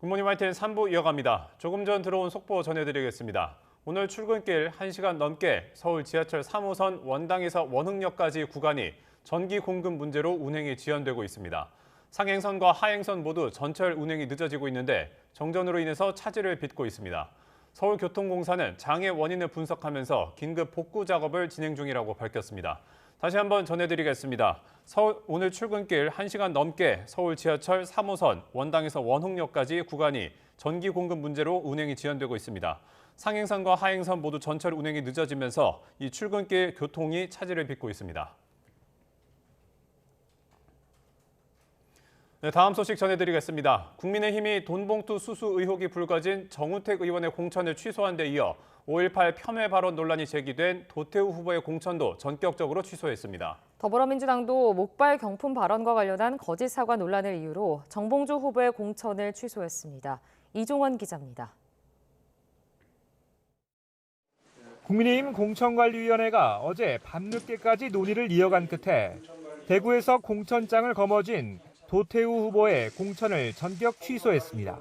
굿모닝 YTN 3부 이어갑니다. 조금 전 들어온 속보 전해드리겠습니다. 오늘 출근길 1시간 넘게 서울 지하철 3호선 원당에서 원흥역까지 구간이 전기 공급 문제로 운행이 지연되고 있습니다. 상행선과 하행선 모두 전철 운행이 늦어지고 있는데 정전으로 인해서 차질을 빚고 있습니다. 서울교통공사는 장애 원인을 분석하면서 긴급 복구 작업을 진행 중이라고 밝혔습니다. 다시 한번 전해드리겠습니다. 오늘 출근길 1시간 넘게 서울 지하철 3호선 원당에서 원흥역까지 구간이 전기 공급 문제로 운행이 지연되고 있습니다. 상행선과 하행선 모두 전철 운행이 늦어지면서 이 출근길 교통이 차질을 빚고 있습니다. 네, 다음 소식 전해드리겠습니다. 국민의힘이 돈봉투 수수 의혹이 불거진 정우택 의원의 공천을 취소한 데 이어 5.18 폄훼 발언 논란이 제기된 도태우 후보의 공천도 전격적으로 취소했습니다. 더불어민주당도 목발 경품 발언과 관련한 거짓 사과 논란을 이유로 정봉주 후보의 공천을 취소했습니다. 이종원 기자입니다. 국민의힘 공천관리위원회가 어제 밤늦게까지 논의를 이어간 끝에 대구에서 공천장을 거머쥔 도태우 후보의 공천을 전격 취소했습니다.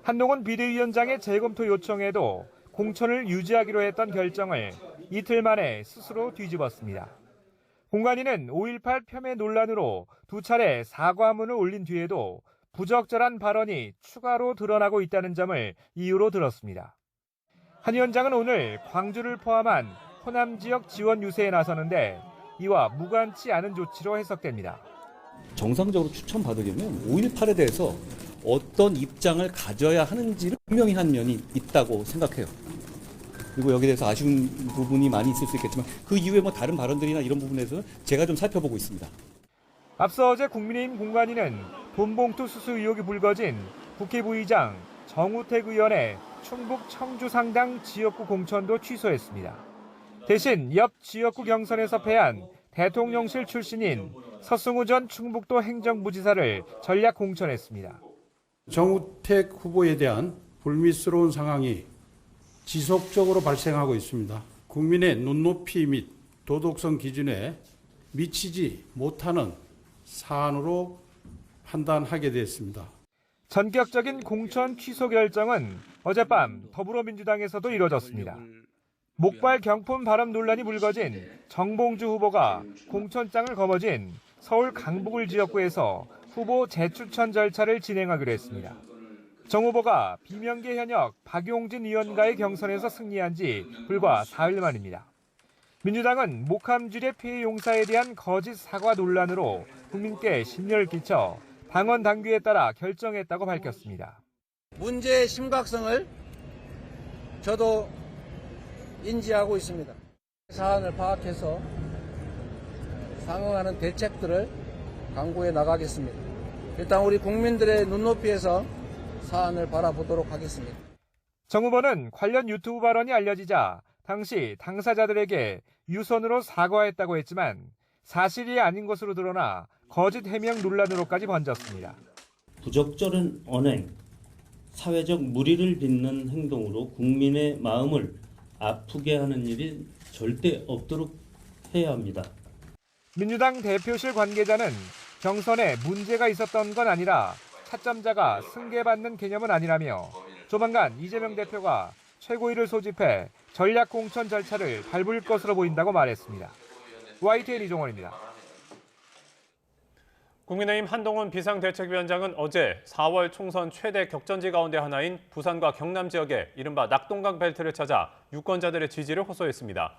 한동훈 비대위원장의 재검토 요청에도 공천을 유지하기로 했던 결정을 이틀 만에 스스로 뒤집었습니다. 공관위는 5.18 폄훼 논란으로 두 차례 사과문을 올린 뒤에도 부적절한 발언이 추가로 드러나고 있다는 점을 이유로 들었습니다. 한 위원장은 오늘 광주를 포함한 호남 지역 지원 유세에 나서는데 이와 무관치 않은 조치로 해석됩니다. 정상적으로 추천받으려면 5.18에 대해서 어떤 입장을 가져야 하는지를 분명히 한 면이 있다고 생각해요. 그리고 여기에 대해서 아쉬운 부분이 많이 있을 수 있겠지만 그 이후에 뭐 다른 발언들이나 이런 부분에서 제가 좀 살펴보고 있습니다. 앞서 어제 국민의힘 공관위는 돈봉투 수수 의혹이 불거진 국회 부의장 정우택 의원의 충북 청주상당 지역구 공천도 취소했습니다. 대신 옆 지역구 경선에서 패한 대통령실 출신인 서승우 전 충북도 행정부지사를 전략 공천했습니다. 정우택 후보에 대한 불미스러운 상황이 지속적으로 발생하고 있습니다. 국민의 눈높이 및 도덕성 기준에 미치지 못하는 사안으로 판단하게 됐습니다. 전격적인 공천 취소 결정은 어젯밤 더불어민주당에서도 이뤄졌습니다. 목발 경품 발언 논란이 불거진 정봉주 후보가 공천장을 거머쥔 서울 강북을 지역구에서 후보 재추천 절차를 진행하기로 했습니다. 정 후보가 비명계 현역 박용진 의원과의 경선에서 승리한 지 불과 4일 만입니다. 민주당은 목함줄의 피해 용사에 대한 거짓 사과 논란으로 국민께 심려를 끼쳐 당원 당규에 따라 결정했다고 밝혔습니다. 문제의 심각성을 저도 인지하고 있습니다. 사안을 파악해서 상응하는 대책들을 강구해 나가겠습니다. 일단 우리 국민들의 눈높이에서 사안을 바라보도록 하겠습니다. 정 후보는 관련 유튜브 발언이 알려지자 당시 당사자들에게 유선으로 사과했다고 했지만 사실이 아닌 것으로 드러나 거짓 해명 논란으로까지 번졌습니다. 부적절한 언행, 사회적 물의를 빚는 행동으로 국민의 마음을 아프게 하는 일이 절대 없도록 해야 합니다. 민주당 대표실 관계자는 경선에 문제가 있었던 건 아니라 차점자가 승계받는 개념은 아니라며 조만간 이재명 대표가 최고위를 소집해 전략 공천 절차를 밟을 것으로 보인다고 말했습니다. YTN 이종원입니다. 국민의힘 한동훈 비상대책위원장은 어제 4월 총선 최대 격전지 가운데 하나인 부산과 경남 지역의 이른바 낙동강 벨트를 찾아 유권자들의 지지를 호소했습니다.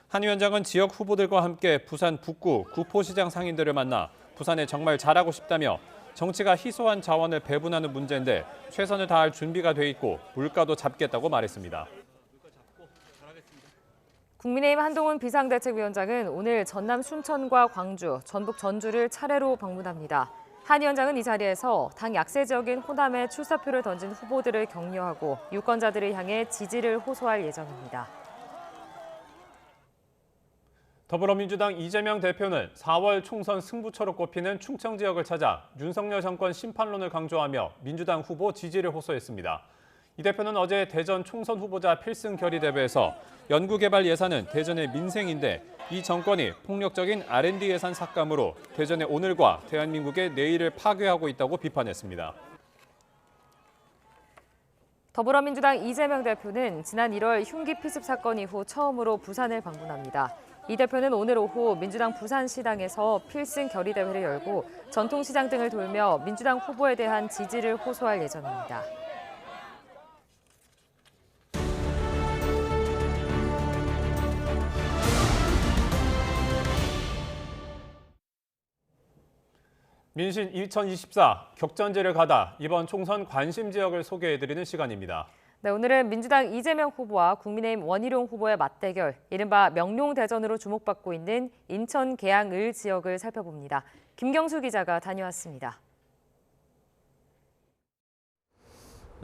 한 위원장은 지역 후보들과 함께 부산 북구 구포시장 상인들을 만나 부산에 정말 잘하고 싶다며 정치가 희소한 자원을 배분하는 문제인데 최선을 다할 준비가 돼 있고 물가도 잡겠다고 말했습니다. 국민의힘 한동훈 비상대책위원장은 오늘 전남 순천과 광주, 전북 전주를 차례로 방문합니다. 한 위원장은 이 자리에서 당 약세 지역인 호남에 출사표를 던진 후보들을 격려하고 유권자들을 향해 지지를 호소할 예정입니다. 더불어민주당 이재명 대표는 4월 총선 승부처로 꼽히는 충청 지역을 찾아 윤석열 정권 심판론을 강조하며 민주당 후보 지지를 호소했습니다. 이 대표는 어제 대전 총선 후보자 필승 결의 대회에서 연구개발 예산은 대전의 민생인데 이 정권이 폭력적인 R&D 예산 삭감으로 대전의 오늘과 대한민국의 내일을 파괴하고 있다고 비판했습니다. 더불어민주당 이재명 대표는 지난 1월 흉기 피습 사건 이후 처음으로 부산을 방문합니다. 이 대표는 오늘 오후 민주당 부산시당에서 필승 결의대회를 열고 전통시장 등을 돌며 민주당 후보에 대한 지지를 호소할 예정입니다. 민신 2024 격전지를 가다 이번 총선 관심 지역을 소개해드리는 시간입니다. 네, 오늘은 민주당 이재명 후보와 국민의힘 원희룡 후보의 맞대결, 이른바 명룡대전으로 주목받고 있는 인천 계양을 지역을 살펴봅니다. 김경수 기자가 다녀왔습니다.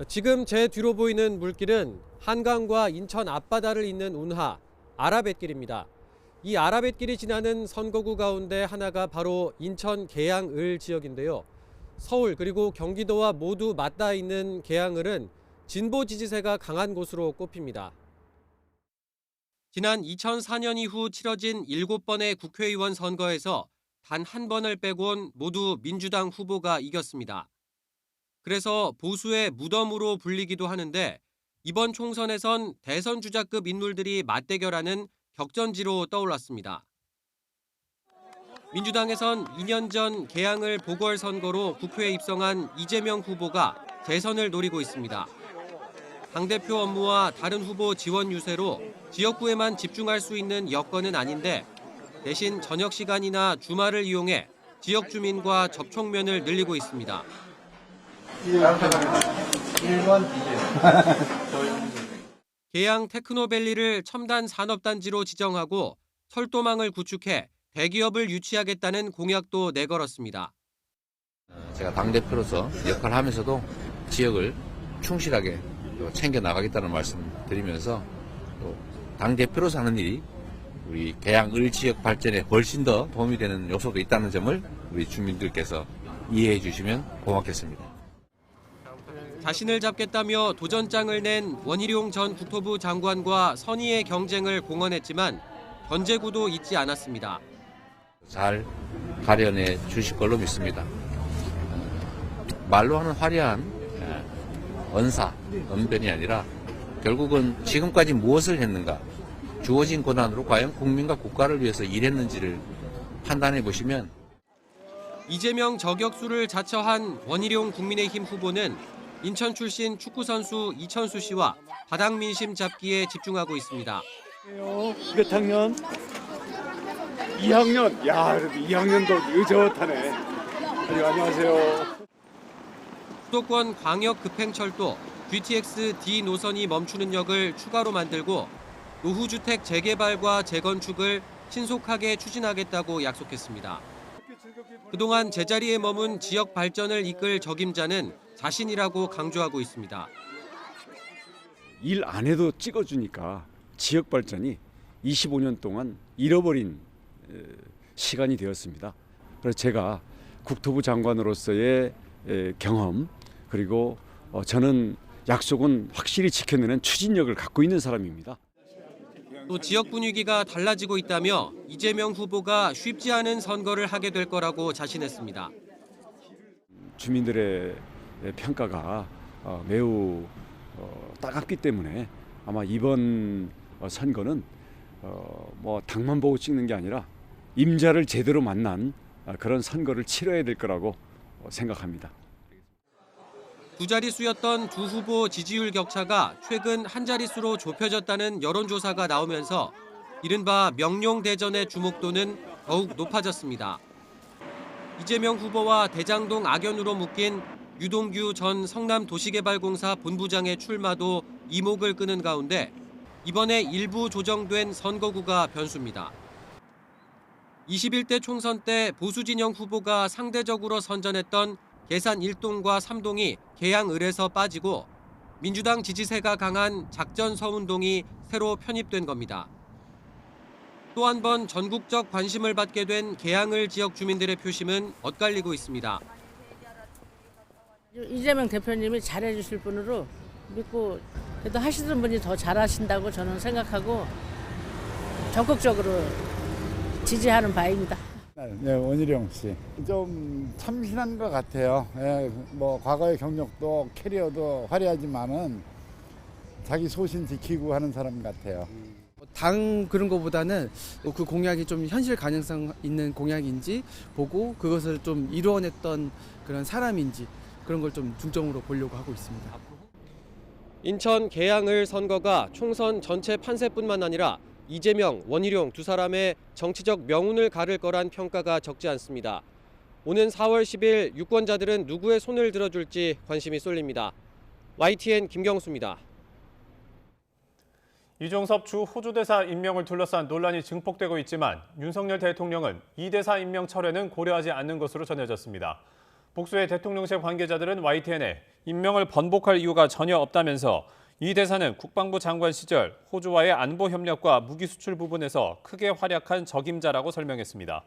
지금 제 뒤로 보이는 물길은 한강과 인천 앞바다를 잇는 운하, 아라뱃길입니다. 이 아라뱃길이 지나는 선거구 가운데 하나가 바로 인천 계양을 지역인데요. 서울 그리고 경기도와 모두 맞닿아 있는 계양을은 진보 지지세가 강한 곳으로 꼽힙니다. 지난 2004년 이후 치러진 7번의 국회의원 선거에서 단 한 번을 빼곤 모두 민주당 후보가 이겼습니다. 그래서 보수의 무덤으로 불리기도 하는데 이번 총선에선 대선 주자급 인물들이 맞대결하는 격전지로 떠올랐습니다. 민주당에선 2년 전 계양을 보궐선거로 국회에 입성한 이재명 후보가 재선을 노리고 있습니다. 당대표 업무와 다른 후보 지원 유세로 지역구에만 집중할 수 있는 여건은 아닌데 대신 저녁 시간이나 주말을 이용해 지역 주민과 접촉면을 늘리고 있습니다. 계양 테크노밸리를 첨단 산업단지로 지정하고 철도망을 구축해 대기업을 유치하겠다는 공약도 내걸었습니다. 제가 당대표로서 역할을 하면서도 지역을 충실하게 챙겨 나가겠다는 말씀 드리면서 또 당대표로서 하는 일이 우리 계양을 지역 발전에 훨씬 더 도움이 되는 요소도 있다는 점을 우리 주민들께서 이해해 주시면 고맙겠습니다. 자신을 잡겠다며 도전장을 낸 원희룡 전 국토부 장관과 선의의 경쟁을 공언했지만 견제구도 잊지 않았습니다. 잘 가려내 주실 걸로 믿습니다. 말로 하는 화려한 언사, 언변이 아니라 결국은 지금까지 무엇을 했는가, 주어진 권한으로 과연 국민과 국가를 위해서 일했는지를 판단해 보시면 이재명 저격수를 자처한 원희룡 국민의힘 후보는 인천 출신 축구선수 이천수 씨와 바닥 민심 잡기에 집중하고 있습니다. 몇 학년? 2학년. 야, 그래도 2학년도 의젓하네. 안녕하세요. 수도권 광역 급행철도 GTX D 노선이 멈추는 역을 추가로 만들고 노후주택 재개발과 재건축을 신속하게 추진하겠다고 약속했습니다. 그동안 제자리에 머문 지역 발전을 이끌 적임자는 자신이라고 강조하고 있습니다. 일 안 해도 찍어주니까 지역 발전이 25년 동안 잃어버린 시간이 되었습니다. 그래서 제가 국토부 장관으로서의 경험 그리고 저는 약속은 확실히 지켜내는 추진력을 갖고 있는 사람입니다. 또 지역 분위기가 달라지고 있다며 이재명 후보가 쉽지 않은 선거를 하게 될 거라고 자신했습니다. 주민들의 평가가 매우 따갑기 때문에 아마 이번 선거는 뭐 당만 보고 찍는 게 아니라 임자를 제대로 만난 그런 선거를 치러야 될 거라고 생각합니다. 두 자릿수였던 두 후보 지지율 격차가 최근 한 자릿수로 좁혀졌다는 여론조사가 나오면서 이른바 명룡대전의 주목도는 더욱 높아졌습니다. 이재명 후보와 대장동 악연으로 묶인 유동규 전 성남도시개발공사 본부장의 출마도 이목을 끄는 가운데 이번에 일부 조정된 선거구가 변수입니다. 21대 총선 때 보수진영 후보가 상대적으로 선전했던 계산 1동과 3동이 계양을에서 빠지고 민주당 지지세가 강한 작전 서운동이 새로 편입된 겁니다. 또 한 번 전국적 관심을 받게 된 계양을 지역 주민들의 표심은 엇갈리고 있습니다. 이재명 대표님이 잘해주실 분으로 믿고 그래도 하시던 분이 더 잘하신다고 저는 생각하고 적극적으로 지지하는 바입니다. 네, 원희룡 씨. 좀 참신한 것 같아요. 예, 뭐 과거의 경력도 캐리어도 화려하지만은 자기 소신 지키고 하는 사람 같아요. 당 그런 거보다는 그 공약이 좀 현실 가능성 있는 공약인지 보고 그것을 좀 이루어냈던 그런 사람인지 그런 걸 좀 중점으로 보려고 하고 있습니다. 인천 계양을 선거가 총선 전체 판세뿐만 아니라 이재명, 원희룡 두 사람의 정치적 명운을 가를 거란 평가가 적지 않습니다. 오는 4월 10일 유권자들은 누구의 손을 들어줄지 관심이 쏠립니다. YTN 김경수입니다. 이종섭 주 호주대사 임명을 둘러싼 논란이 증폭되고 있지만 윤석열 대통령은 이 대사 임명 철회는 고려하지 않는 것으로 전해졌습니다. 복수의 대통령실 관계자들은 YTN에 임명을 번복할 이유가 전혀 없다면서 이 대사는 국방부 장관 시절 호주와의 안보 협력과 무기 수출 부분에서 크게 활약한 적임자라고 설명했습니다.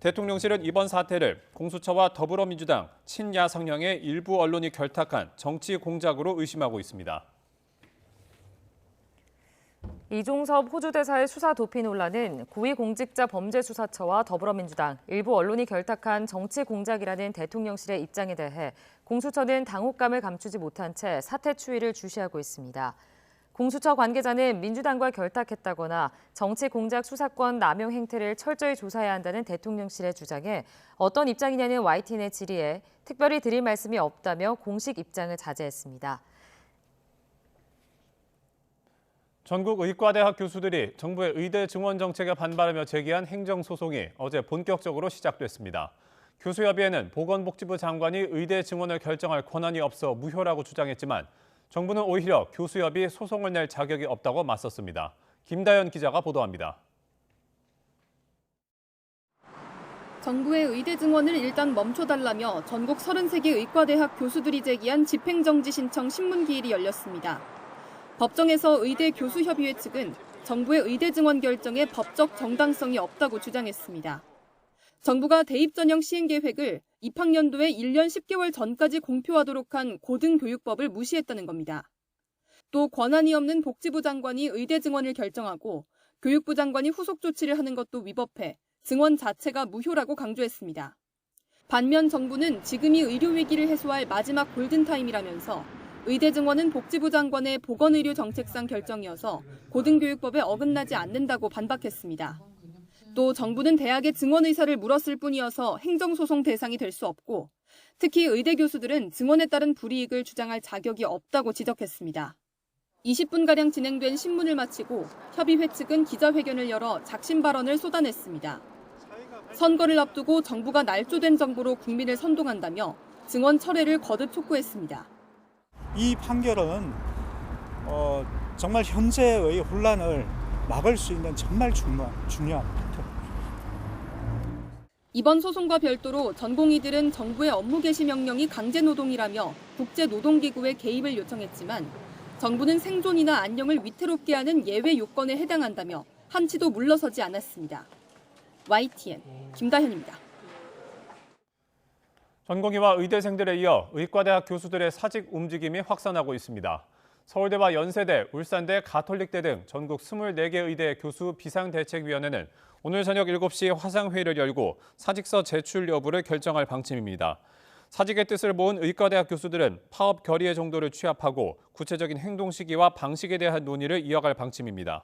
대통령실은 이번 사태를 공수처와 더불어민주당 친야 성향의 일부 언론이 결탁한 정치 공작으로 의심하고 있습니다. 이종섭 호주 대사의 수사 도피 논란은 고위공직자범죄수사처와 더불어민주당, 일부 언론이 결탁한 정치 공작이라는 대통령실의 입장에 대해 공수처는 당혹감을 감추지 못한 채 사태 추이를 주시하고 있습니다. 공수처 관계자는 민주당과 결탁했다거나 정치 공작 수사권 남용 행태를 철저히 조사해야 한다는 대통령실의 주장에 어떤 입장이냐는 YTN의 질의에 특별히 드릴 말씀이 없다며 공식 입장을 자제했습니다. 전국 의과대학 교수들이 정부의 의대 증원 정책에 반발하며 제기한 행정소송이 어제 본격적으로 시작됐습니다. 교수협의회는 보건복지부 장관이 의대 증원을 결정할 권한이 없어 무효라고 주장했지만 정부는 오히려 교수협이 소송을 낼 자격이 없다고 맞섰습니다. 김다연 기자가 보도합니다. 정부의 의대 증원을 일단 멈춰달라며 전국 33개 의과대학 교수들이 제기한 집행정지 신청 신문기일이 열렸습니다. 법정에서 의대 교수협의회 측은 정부의 의대 증원 결정에 법적 정당성이 없다고 주장했습니다. 정부가 대입 전형 시행 계획을 입학년도에 1년 10개월 전까지 공표하도록 한 고등교육법을 무시했다는 겁니다. 또 권한이 없는 복지부 장관이 의대 증원을 결정하고 교육부 장관이 후속 조치를 하는 것도 위법해 증원 자체가 무효라고 강조했습니다. 반면 정부는 지금이 의료 위기를 해소할 마지막 골든타임이라면서 의대 증원은 복지부 장관의 보건의료 정책상 결정이어서 고등교육법에 어긋나지 않는다고 반박했습니다. 또 정부는 대학의 증원 의사를 물었을 뿐이어서 행정소송 대상이 될 수 없고 특히 의대 교수들은 증원에 따른 불이익을 주장할 자격이 없다고 지적했습니다. 20분가량 진행된 신문을 마치고 협의회 측은 기자회견을 열어 작심 발언을 쏟아냈습니다. 선거를 앞두고 정부가 날조된 정보로 국민을 선동한다며 증원 철회를 거듭 촉구했습니다. 이 판결은 정말 현재의 혼란을 막을 수 있는 정말 중요한 판결입니다. 이번 소송과 별도로 전공의들은 정부의 업무 개시 명령이 강제노동이라며 국제노동기구에 개입을 요청했지만 정부는 생존이나 안녕을 위태롭게 하는 예외 요건에 해당한다며 한치도 물러서지 않았습니다. YTN 김다현입니다. 전공의와 의대생들에 이어 의과대학 교수들의 사직 움직임이 확산하고 있습니다. 서울대와 연세대, 울산대, 가톨릭대 등 전국 24개 의대 교수 비상대책위원회는 오늘 저녁 7시 화상회의를 열고 사직서 제출 여부를 결정할 방침입니다. 사직의 뜻을 모은 의과대학 교수들은 파업 결의의 정도를 취합하고 구체적인 행동 시기와 방식에 대한 논의를 이어갈 방침입니다.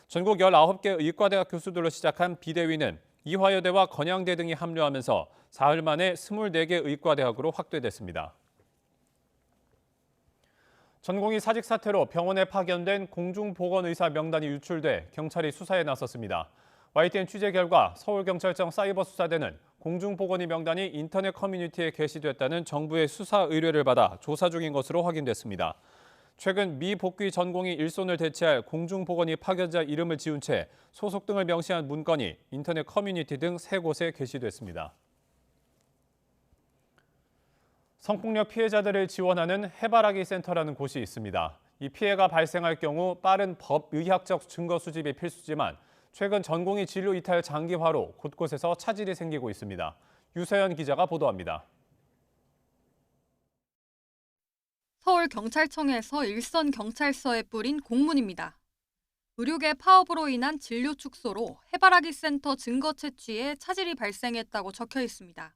전국 19개 의과대학 교수들로 시작한 비대위는 이화여대와 건양대 등이 합류하면서 사흘 만에 24개 의과대학으로 확대됐습니다. 전공의 사직 사태로 병원에 파견된 공중보건의사 명단이 유출돼 경찰이 수사에 나섰습니다. YTN 취재 결과 서울경찰청 사이버수사대는 공중보건의 명단이 인터넷 커뮤니티에 게시됐다는 정부의 수사 의뢰를 받아 조사 중인 것으로 확인됐습니다. 최근 미 복귀 전공의 일손을 대체할 공중보건의 파견자 이름을 지운 채 소속 등을 명시한 문건이 인터넷 커뮤니티 등 3곳에 게시됐습니다. 성폭력 피해자들을 지원하는 해바라기 센터라는 곳이 있습니다. 이 피해가 발생할 경우 빠른 법의학적 증거 수집이 필수지만 최근 전공의 진료 이탈 장기화로 곳곳에서 차질이 생기고 있습니다. 유세연 기자가 보도합니다. 서울경찰청에서 일선 경찰서에 뿌린 공문입니다. 의료계 파업으로 인한 진료 축소로 해바라기 센터 증거 채취에 차질이 발생했다고 적혀 있습니다.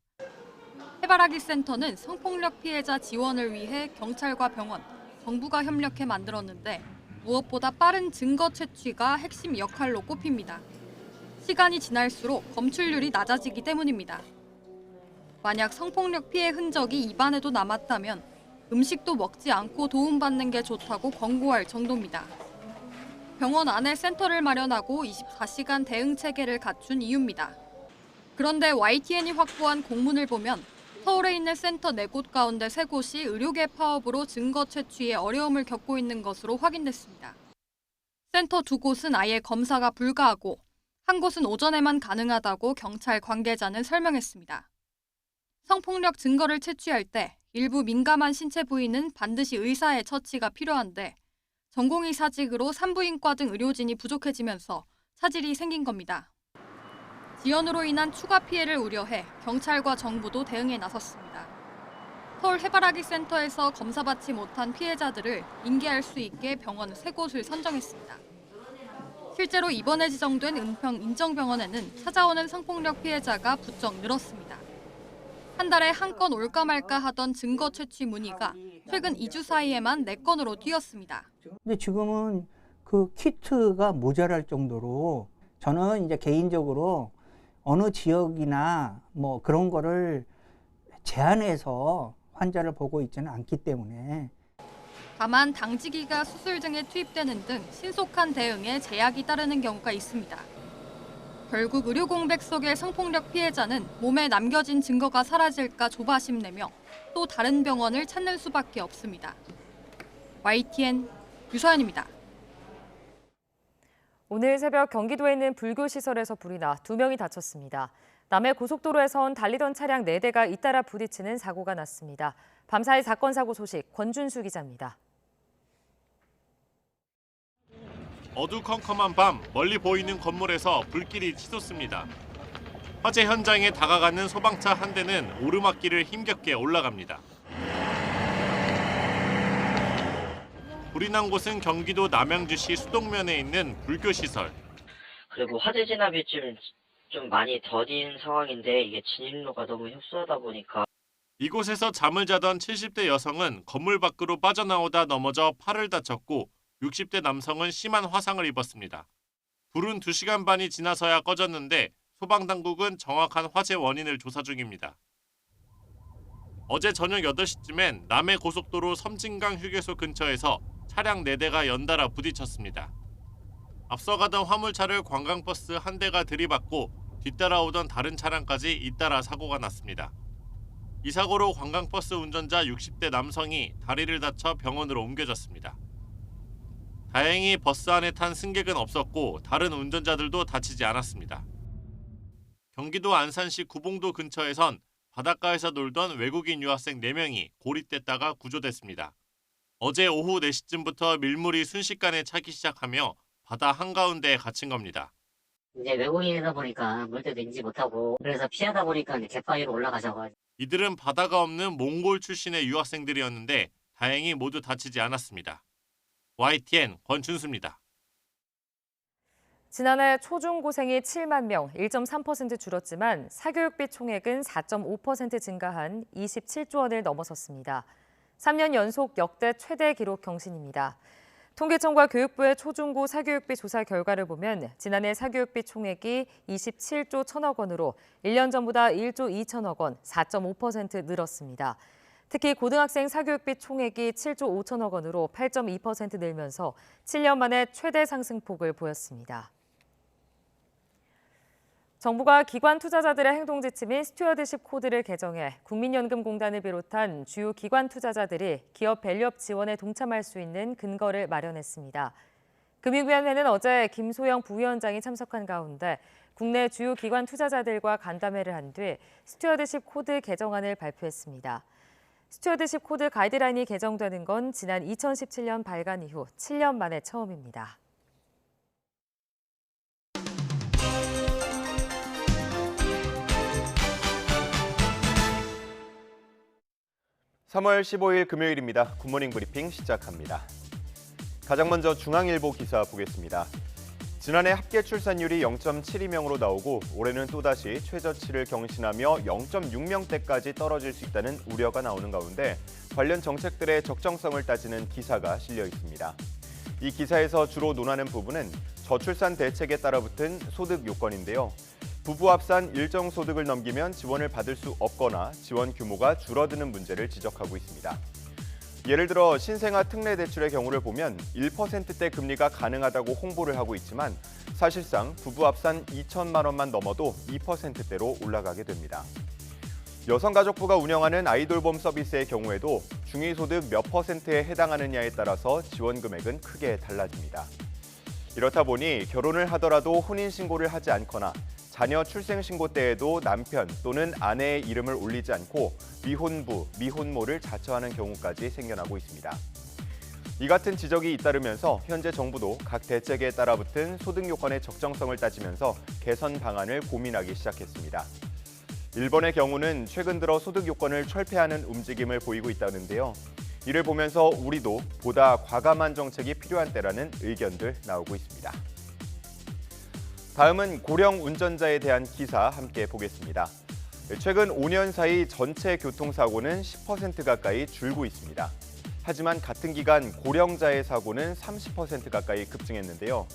해바라기 센터는 성폭력 피해자 지원을 위해 경찰과 병원, 정부가 협력해 만들었는데 무엇보다 빠른 증거 채취가 핵심 역할로 꼽힙니다. 시간이 지날수록 검출률이 낮아지기 때문입니다. 만약 성폭력 피해 흔적이 입안에도 남았다면 음식도 먹지 않고 도움받는 게 좋다고 권고할 정도입니다. 병원 안에 센터를 마련하고 24시간 대응 체계를 갖춘 이유입니다. 그런데 YTN이 확보한 공문을 보면 서울에 있는 센터 4곳 가운데 3곳이 의료계 파업으로 증거 채취에 어려움을 겪고 있는 것으로 확인됐습니다. 센터 2곳은 아예 검사가 불가하고 한 곳은 오전에만 가능하다고 경찰 관계자는 설명했습니다. 성폭력 증거를 채취할 때 일부 민감한 신체 부위는 반드시 의사의 처치가 필요한데 전공의사직으로 산부인과 등 의료진이 부족해지면서 차질이 생긴 겁니다. 지연으로 인한 추가 피해를 우려해 경찰과 정부도 대응에 나섰습니다. 서울 해바라기 센터에서 검사받지 못한 피해자들을 인계할 수 있게 병원 3곳을 선정했습니다. 실제로 이번에 지정된 은평 인정병원에는 찾아오는 성폭력 피해자가 부쩍 늘었습니다. 한 달에 한 건 올까 말까 하던 증거 채취 문의가 최근 2주 사이에만 4건으로 뛰었습니다. 근데 지금은 그 키트가 모자랄 정도로 저는 이제 개인적으로 어느 지역이나 뭐 그런 거를 제한해서 환자를 보고 있지는 않기 때문에 다만 당직이가 수술 등에 투입되는 등 신속한 대응에 제약이 따르는 경우가 있습니다. 결국 의료 공백 속의 성폭력 피해자는 몸에 남겨진 증거가 사라질까 조바심 내며 또 다른 병원을 찾는 수밖에 없습니다. YTN 유서연입니다. 오늘 새벽 경기도에 있는 불교 시설에서 불이 나 2명이 다쳤습니다. 남해 고속도로에선 달리던 차량 4대가 잇따라 부딪히는 사고가 났습니다. 밤사이 사건 사고 소식 권준수 기자입니다. 어두컴컴한 밤 멀리 보이는 건물에서 불길이 치솟습니다. 화재 현장에 다가가는 소방차 한 대는 오르막길을 힘겹게 올라갑니다. 불이 난 곳은 경기도 남양주시 수동면에 있는 불교 시설. 그리고 화재 진압이 좀 많이 더딘 상황인데 이게 진입로가 너무 협소하다 보니까 이곳에서 잠을 자던 70대 여성은 건물 밖으로 빠져나오다 넘어져 팔을 다쳤고 60대 남성은 심한 화상을 입었습니다. 불은 2시간 반이 지나서야 꺼졌는데 소방당국은 정확한 화재 원인을 조사 중입니다. 어제 저녁 8시쯤엔 남해 고속도로 섬진강 휴게소 근처에서 차량 4대가 연달아 부딪혔습니다. 앞서 가던 화물차를 관광버스 한 대가 들이받고 뒤따라오던 다른 차량까지 잇따라 사고가 났습니다. 이 사고로 관광버스 운전자 60대 남성이 다리를 다쳐 병원으로 옮겨졌습니다. 다행히 버스 안에 탄 승객은 없었고 다른 운전자들도 다치지 않았습니다. 경기도 안산시 구봉도 근처에선 바닷가에서 놀던 외국인 유학생 4명이 고립됐다가 구조됐습니다. 어제 오후 4시쯤부터 밀물이 순식간에 차기 시작하며 바다 한가운데에 갇힌 겁니다. 이제 외국인이다 보니까 물때도 인지 못하고 그래서 피하다 보니까 갯바위로 올라가셔가지고 이들은 바다가 없는 몽골 출신의 유학생들이었는데 다행히 모두 다치지 않았습니다. YTN 권준수입니다. 지난해 초중고생이 7만 명, 1.3% 줄었지만 사교육비 총액은 4.5% 증가한 27조 원을 넘어섰습니다. 3년 연속 역대 최대 기록 경신입니다. 통계청과 교육부의 초중고 사교육비 조사 결과를 보면 지난해 사교육비 총액이 27조 1천억 원으로 1년 전보다 1조 2천억 원, 4.5% 늘었습니다. 특히 고등학생 사교육비 총액이 7조 5천억 원으로 8.2% 늘면서 7년 만에 최대 상승폭을 보였습니다. 정부가 기관 투자자들의 행동 지침인 스튜어드십 코드를 개정해 국민연금공단을 비롯한 주요 기관 투자자들이 기업 밸류업 지원에 동참할 수 있는 근거를 마련했습니다. 금융위원회는 어제 김소영 부위원장이 참석한 가운데 국내 주요 기관 투자자들과 간담회를 한 뒤 스튜어드십 코드 개정안을 발표했습니다. 스튜어드십 코드 가이드라인이 개정되는 건 지난 2017년 발간 이후 7년 만에 처음입니다. (3월 15일) 금요일입니다. 굿모닝 브리핑 시작합니다. 가장 먼저 중앙일보 기사 보겠습니다. 지난해 합계 출산율이 0.72명으로 나오고 올해는 또다시 최저치를 경신하며 0.6명대까지 떨어질 수 있다는 우려가 나오는 가운데 관련 정책들의 적정성을 따지는 기사가 실려 있습니다. 이 기사에서 주로 논하는 부분은 저출산 대책에 따라 붙은 소득 요건인데요. 부부 합산 일정 소득을 넘기면 지원을 받을 수 없거나 지원 규모가 줄어드는 문제를 지적하고 있습니다. 예를 들어 신생아 특례 대출의 경우를 보면 1%대 금리가 가능하다고 홍보를 하고 있지만 사실상 부부 합산 2천만 원만 넘어도 2%대로 올라가게 됩니다. 여성가족부가 운영하는 아이돌봄 서비스의 경우에도 중위소득 몇 %에 해당하느냐에 따라서 지원 금액은 크게 달라집니다. 이렇다 보니 결혼을 하더라도 혼인신고를 하지 않거나 자녀 출생신고 때에도 남편 또는 아내의 이름을 올리지 않고 미혼부, 미혼모를 자처하는 경우까지 생겨나고 있습니다. 이 같은 지적이 잇따르면서 현재 정부도 각 대책에 따라 붙은 소득 요건의 적정성을 따지면서 개선 방안을 고민하기 시작했습니다. 일본의 경우는 최근 들어 소득 요건을 철폐하는 움직임을 보이고 있다는데요. 이를 보면서 우리도 보다 과감한 정책이 필요한 때라는 의견들 나오고 있습니다. 다음은 고령 운전자에 대한 기사 함께 보겠습니다. 최근 5년 사이 전체 교통사고는 10% 가까이 줄고 있습니다. 하지만 같은 기간 고령자의 사고는 30% 가까이 급증했는데요.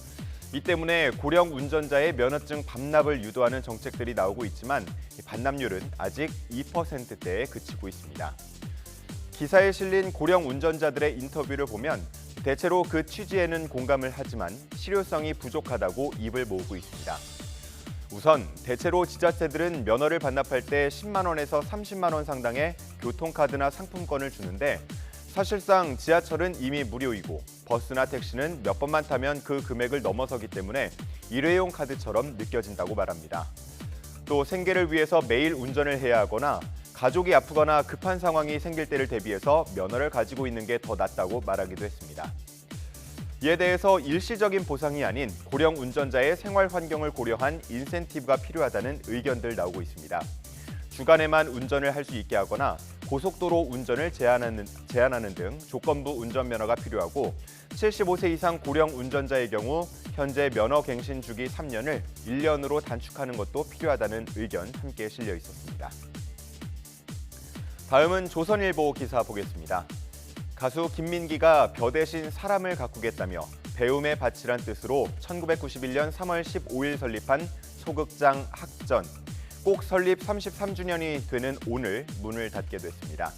이 때문에 고령 운전자의 면허증 반납을 유도하는 정책들이 나오고 있지만 반납률은 아직 2%대에 그치고 있습니다. 기사에 실린 고령 운전자들의 인터뷰를 보면 대체로 그 취지에는 공감을 하지만 실효성이 부족하다고 입을 모으고 있습니다. 우선 대체로 지자체들은 면허를 반납할 때 10만 원에서 30만 원 상당의 교통카드나 상품권을 주는데 사실상 지하철은 이미 무료이고 버스나 택시는 몇 번만 타면 그 금액을 넘어서기 때문에 일회용 카드처럼 느껴진다고 말합니다. 또 생계를 위해서 매일 운전을 해야 하거나 가족이 아프거나 급한 상황이 생길 때를 대비해서 면허를 가지고 있는 게 더 낫다고 말하기도 했습니다. 이에 대해서 일시적인 보상이 아닌 고령 운전자의 생활 환경을 고려한 인센티브가 필요하다는 의견들 나오고 있습니다. 주간에만 운전을 할 수 있게 하거나 고속도로 운전을 제한하는 등 조건부 운전면허가 필요하고 75세 이상 고령 운전자의 경우 현재 면허 갱신 주기 3년을 1년으로 단축하는 것도 필요하다는 의견 함께 실려 있었습니다. 다음은 조선일보 기사 보겠습니다. 가수 김민기가 벼 대신 사람을 가꾸겠다며 배움에 바치란 뜻으로 1991년 3월 15일 설립한 소극장 학전. 꼭 설립 33주년이 되는 오늘 문을 닫게 됐습니다.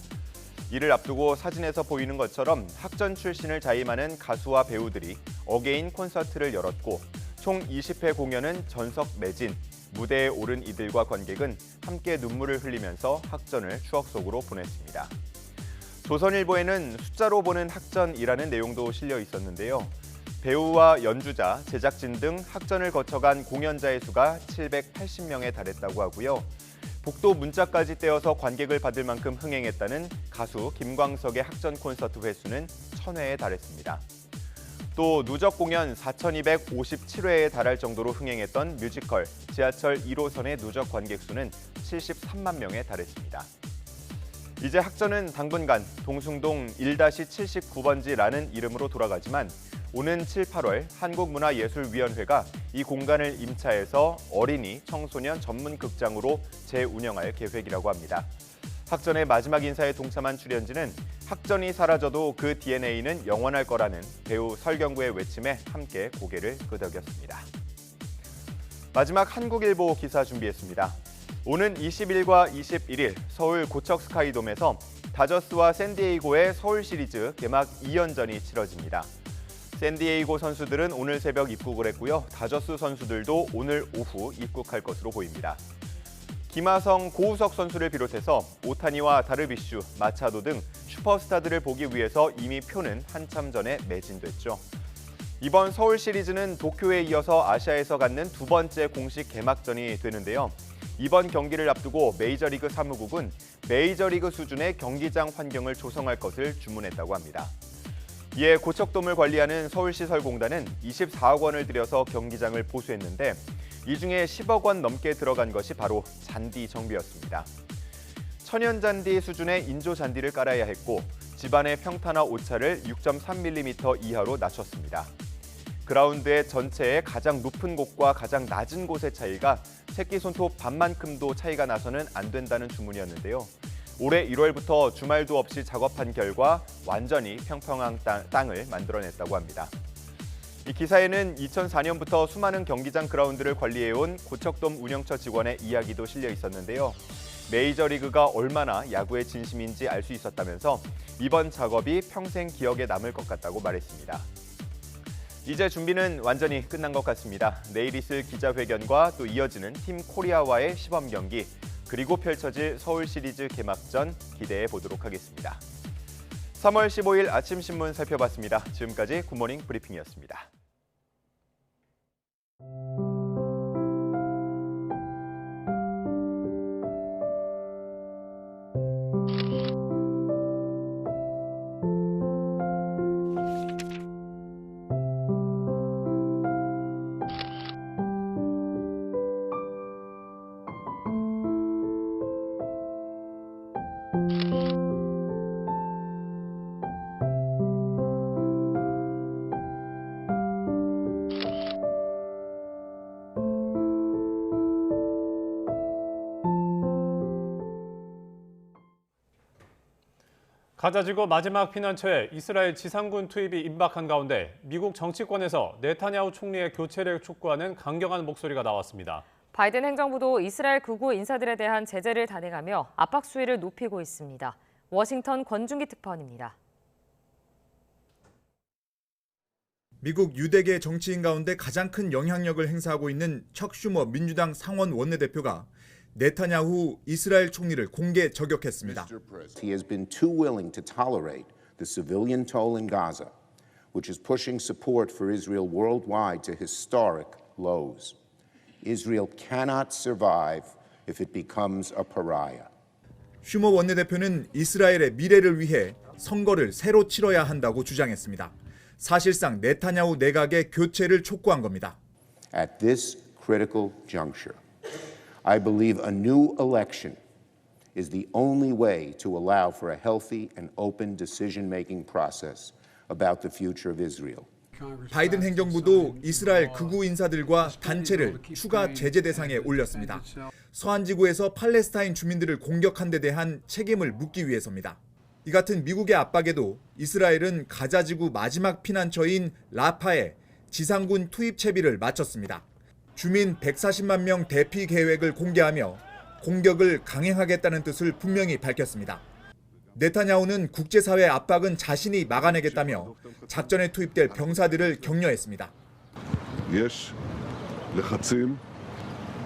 이를 앞두고 사진에서 보이는 것처럼 학전 출신을 자임하는 가수와 배우들이 어게인 콘서트를 열었고 총 20회 공연은 전석 매진, 무대에 오른 이들과 관객은 함께 눈물을 흘리면서 학전을 추억 속으로 보냈습니다. 조선일보에는 숫자로 보는 학전이라는 내용도 실려 있었는데요. 배우와 연주자, 제작진 등 학전을 거쳐간 공연자의 수가 780명에 달했다고 하고요. 복도 문짝까지 떼어서 관객을 받을 만큼 흥행했다는 가수 김광석의 학전 콘서트 횟수는 1000회에 달했습니다. 또 누적 공연 4257회에 달할 정도로 흥행했던 뮤지컬 지하철 1호선의 누적 관객 수는 73만 명에 달했습니다. 이제 학전은 당분간 동숭동 1-79번지라는 이름으로 돌아가지만 오는 7, 8월 한국문화예술위원회가 이 공간을 임차해서 어린이, 청소년 전문 극장으로 재운영할 계획이라고 합니다. 학전의 마지막 인사에 동참한 출연진은 학전이 사라져도 그 DNA는 영원할 거라는 배우 설경구의 외침에 함께 고개를 끄덕였습니다. 마지막 한국일보 기사 준비했습니다. 오는 20일과 21일 서울 고척 스카이돔에서 다저스와 샌디에이고의 서울 시리즈 개막 2연전이 치러집니다. 샌디에이고 선수들은 오늘 새벽 입국을 했고요. 다저스 선수들도 오늘 오후 입국할 것으로 보입니다. 김하성, 고우석 선수를 비롯해서 오타니와 다르비슈, 마차도 등 슈퍼스타들을 보기 위해서 이미 표는 한참 전에 매진됐죠. 이번 서울 시리즈는 도쿄에 이어서 아시아에서 갖는 두 번째 공식 개막전이 되는데요. 이번 경기를 앞두고 메이저리그 사무국은 메이저리그 수준의 경기장 환경을 조성할 것을 주문했다고 합니다. 이에 고척돔을 관리하는 서울시설공단은 24억 원을 들여서 경기장을 보수했는데 이 중에 10억 원 넘게 들어간 것이 바로 잔디 정비였습니다. 천연잔디 수준의 인조 잔디를 깔아야 했고 집안의 평탄화 오차를 6.3mm 이하로 낮췄습니다. 그라운드의 전체의 가장 높은 곳과 가장 낮은 곳의 차이가 새끼 손톱 반만큼도 차이가 나서는 안 된다는 주문이었는데요. 올해 1월부터 주말도 없이 작업한 결과 완전히 평평한 땅을 만들어냈다고 합니다. 이 기사에는 2004년부터 수많은 경기장 그라운드를 관리해온 고척돔 운영처 직원의 이야기도 실려 있었는데요. 메이저리그가 얼마나 야구의 진심인지 알 수 있었다면서 이번 작업이 평생 기억에 남을 것 같다고 말했습니다. 이제 준비는 완전히 끝난 것 같습니다. 내일 있을 기자회견과 또 이어지는 팀 코리아와의 시범 경기, 그리고 펼쳐질 서울 시리즈 개막전 기대해 보도록 하겠습니다. 3월 15일 아침 신문 살펴봤습니다. 지금까지 굿모닝 브리핑이었습니다. 가자지구 마지막 피난처에 이스라엘 지상군 투입이 임박한 가운데 미국 정치권에서 네타냐후 총리의 교체를 촉구하는 강경한 목소리가 나왔습니다. 바이든 행정부도 이스라엘 극우 인사들에 대한 제재를 단행하며 압박 수위를 높이고 있습니다. 워싱턴 권준기 특파원입니다. 미국 유대계 정치인 가운데 가장 큰 영향력을 행사하고 있는 척 슈머 민주당 상원 원내대표가 네타냐후 이스라엘 총리를 공개 저격했습니다. He has been too willing to tolerate the civilian toll in Gaza, which is pushing support for Israel worldwide to historic lows. Israel cannot survive if it becomes a pariah. 슈머 원내대표는 이스라엘의 미래를 위해 선거를 새로 치러야 한다고 주장했습니다. 사실상 네타냐후 내각의 교체를 촉구한 겁니다. At this critical juncture, I believe a new election is the only way to allow for a healthy and open decision-making process about the future of Israel. 바이든 행정부도 이스라엘 극우 인사들과 단체를 추가 제재 대상에 올렸습니다. 서한 지구에서 팔레스타인 주민들을 공격한 데 대한 책임을 묻기 위해서입니다. 이 같은 미국의 압박에도 이스라엘은 가자 지구 마지막 피난처인 라파에 지상군 투입 채비를 마쳤습니다. 주민 140만 명 대피 계획을 공개하며 공격을 강행하겠다는 뜻을 분명히 밝혔습니다. 네타냐후는 국제사회 압박은 자신이 막아내겠다며 작전에 투입될 병사들을 격려했습니다. יש לחצים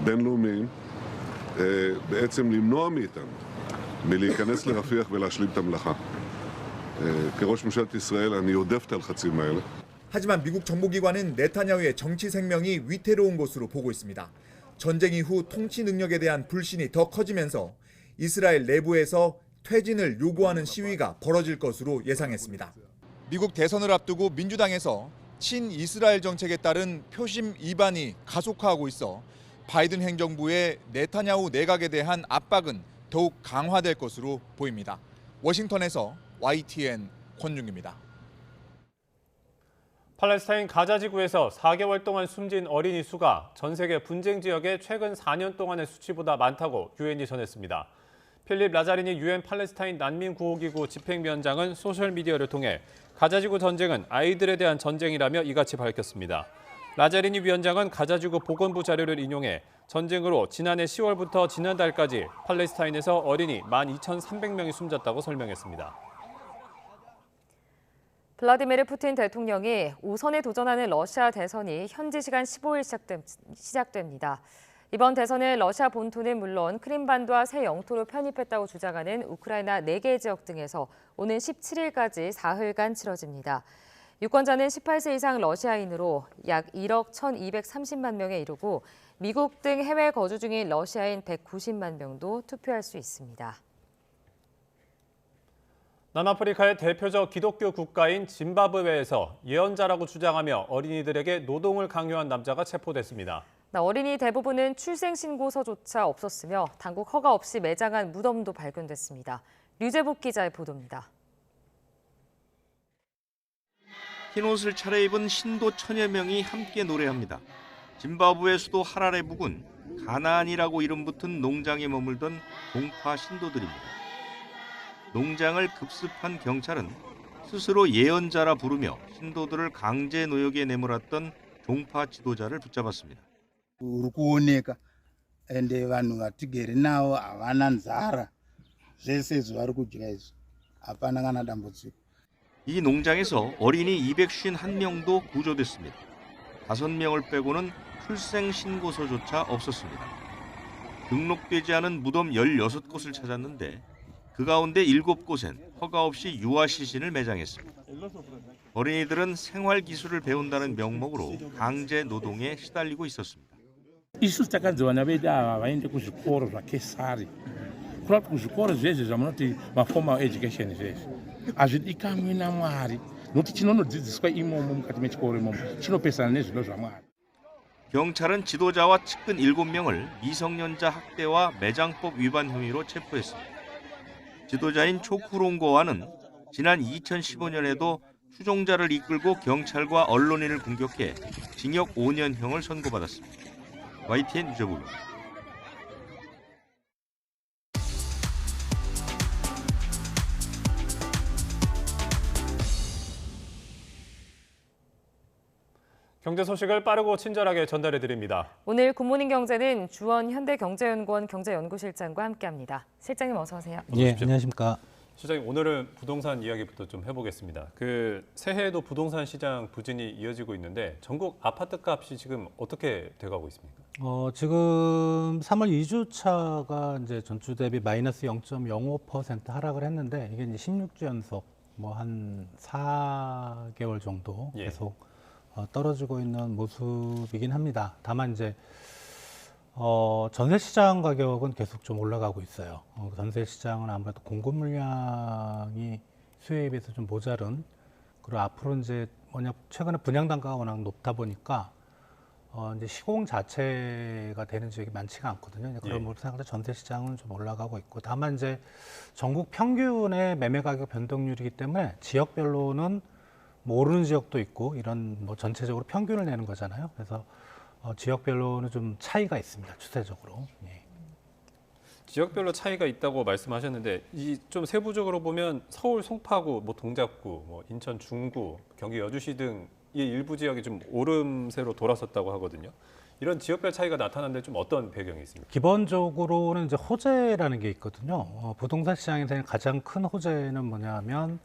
בינלאומיים בעצם למנוע מאיתנו מלהיכנס לרפיח ולהשלים את המלאכה. כראש ממשלת ישראל אני יודף את הלחצים האלה. 하지만 미국 정보기관은 네타냐후의 정치 생명이 위태로운 것으로 보고 있습니다. 전쟁 이후 통치 능력에 대한 불신이 더 커지면서 이스라엘 내부에서 퇴진을 요구하는 시위가 벌어질 것으로 예상했습니다. 미국 대선을 앞두고 민주당에서 친이스라엘 정책에 따른 표심 이반이 가속화하고 있어 바이든 행정부의 네타냐후 내각에 대한 압박은 더욱 강화될 것으로 보입니다. 워싱턴에서 YTN 권준기입니다. 팔레스타인 가자 지구에서 4개월 동안 숨진 어린이 수가 전 세계 분쟁 지역의 최근 4년 동안의 수치보다 많다고 유엔이 전했습니다. 필립 라자리니 유엔 팔레스타인 난민구호기구 집행위원장은 소셜미디어를 통해 가자지구 전쟁은 아이들에 대한 전쟁이라며 이같이 밝혔습니다. 라자리니 위원장은 가자지구 보건부 자료를 인용해 전쟁으로 지난해 10월부터 지난달까지 팔레스타인에서 어린이 12,300명이 숨졌다고 설명했습니다. 블라디미르 푸틴 대통령이 우선에 도전하는 러시아 대선이 현지 시간 15일 시작됩니다. 이번 대선은 러시아 본토는 물론 크림반도와 새 영토로 편입했다고 주장하는 우크라이나 4개 지역 등에서 오는 17일까지 사흘간 치러집니다. 유권자는 18세 이상 러시아인으로 약 1억 1,230만 명에 이르고 미국 등 해외 거주 중인 러시아인 190만 명도 투표할 수 있습니다. 남아프리카의 대표적 기독교 국가인 짐바브웨에서 예언자라고 주장하며 어린이들에게 노동을 강요한 남자가 체포됐습니다. 어린이 대부분은 출생신고서조차 없었으며 당국 허가 없이 매장한 무덤도 발견됐습니다. 류재복 기자의 보도입니다. 흰옷을 차려입은 신도 1000여 명이 함께 노래합니다. 짐바브웨 수도 하라레 부근 가나안이라고 이름 붙은 농장에 머물던 동파 신도들입니다. 농장을 급습한 경찰은 스스로 예언자라 부르며 신도들을 강제 노역에 내몰았던 종파 지도자를 붙잡았습니다. uri kuoneka ende vanhu vatigere navo havana nzara zvese izvi vari kudya izvi hapana kana dambudziko. 이 농장에서 어린이 251명도 구조됐습니다. 5명을 빼고는 출생 신고서조차 없었습니다. 등록되지 않은 무덤 16곳을 찾았는데 그 가운데 7곳엔 허가 없이 유아 시신을 매장했습니다. 어린이들은 생활 기술을 배운다는 명목으로 강제 노동에 시달리고 있었습니다. Isso takadzi vana vedu ava vaende kuzvikoro zvakesari kurati kuzvikoro zvezvi zvamunoti maformal education zvezvi hazvidikanwi namwari nokuti chinonodzidziswa imomo mukati mechikoro imomo chinopesana nezvino zvamwari. 경찰은 지도자와 측근 7명을 미성년자 학대와 매장법 위반 혐의로 체포했습니다. 지도자인 초쿠롱고와는 지난 2015년에도 추종자를 이끌고 경찰과 언론인을 공격해 징역 5년형을 선고받았습니다. YTN 유저부입니다. 경제 소식을 빠르고 친절하게 전달해 드립니다. 오늘 굿모닝 경제는 주원 현대경제연구원 경제연구실장과 함께합니다. 실장님 어서 오세요. 예, 안녕하십니까. 실장님, 오늘은 부동산 이야기부터 좀 해보겠습니다. 새해에도 부동산 시장 부진이 이어지고 있는데 전국 아파트 값이 지금 어떻게 돼가고 있습니까? 지금 3월 2주차가 이제 전주 대비 마이너스 0.05% 하락을 했는데 이게 이제 16주 연속 한 4개월 정도 계속 떨어지고 있는 모습이긴 합니다. 다만 이제 전세 시장 가격은 계속 좀 올라가고 있어요. 전세 시장은 아무래도 공급 물량이 수요에 비해서 좀 모자른, 그리고 앞으로 이제 최근에 분양 단가가 워낙 높다 보니까 이제 시공 자체가 되는 지역이 많지가 않거든요. 그런 부분을 생각할 때 전세 시장은 좀 올라가고 있고, 다만 이제 전국 평균의 매매 가격 변동률이기 때문에 지역별로는 오르는 지역도 있고 이런 전체적으로 평균을 내는 거잖아요. 그래서 지역별로는 좀 차이가 있습니다. 추세적으로. 예. 지역별로 차이가 있다고 말씀하셨는데 이 좀 세부적으로 보면 서울 송파구, 동작구, 인천 중구, 경기 여주시 등 이 일부 지역이 좀 오름세로 돌아섰다고 하거든요. 이런 지역별 차이가 나타나는데 좀 어떤 배경이 있습니까? 기본적으로는 이제 호재라는 게 있거든요. 부동산 시장에서 가장 큰 호재는 뭐냐면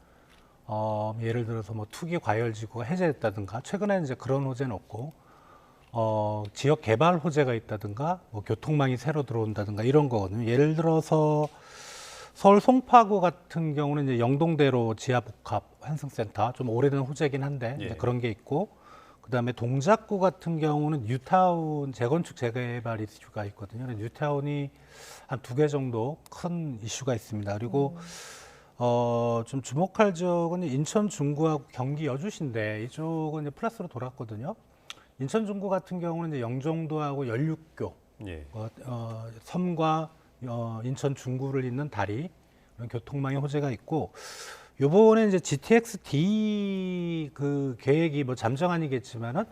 예를 들어서 투기 과열지구가 해제됐다든가, 최근에 이제 그런 호재는 없고 지역 개발 호재가 있다든가 교통망이 새로 들어온다든가 이런 거거든요. 예를 들어서 서울 송파구 같은 경우는 이제 영동대로 지하복합 환승센터, 좀 오래된 호재긴 한데 그런 게 있고, 그다음에 동작구 같은 경우는 뉴타운 재건축 재개발 이슈가 있거든요. 뉴타운이 한 2개 정도 큰 이슈가 있습니다. 그리고 좀 주목할 지역은 인천 중구하고 경기 여주시인데 이쪽은 이제 플러스로 돌았거든요. 인천 중구 같은 경우는 이제 영종도하고 연륙교, 섬과 인천 중구를 잇는 다리, 그런 교통망의 호재가 있고, 요번에 이제 GTX-D 그 계획이 잠정아니겠지만은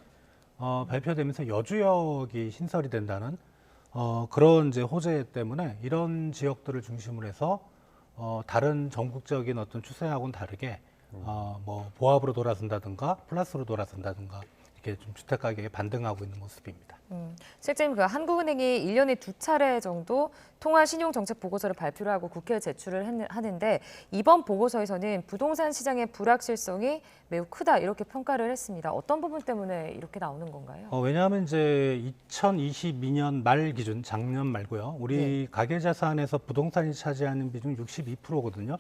발표되면서 여주역이 신설이 된다는 그런 이제 호재 때문에 이런 지역들을 중심으로 해서 다른 전국적인 어떤 추세하고는 다르게 보합으로 돌아선다든가 플러스로 돌아선다든가 이렇게 좀 주택 가격이 반등하고 있는 모습입니다. 실장님, 한국은행이 1년에 2차례 정도 통화 신용 정책 보고서를 발표를 하고 국회에 제출을 하는데 이번 보고서에서는 부동산 시장의 불확실성이 매우 크다 이렇게 평가를 했습니다. 어떤 부분 때문에 이렇게 나오는 건가요? 왜냐하면 이제 2022년 말 기준, 작년 말고요. 우리 가계 자산에서 부동산이 차지하는 비중 62%거든요.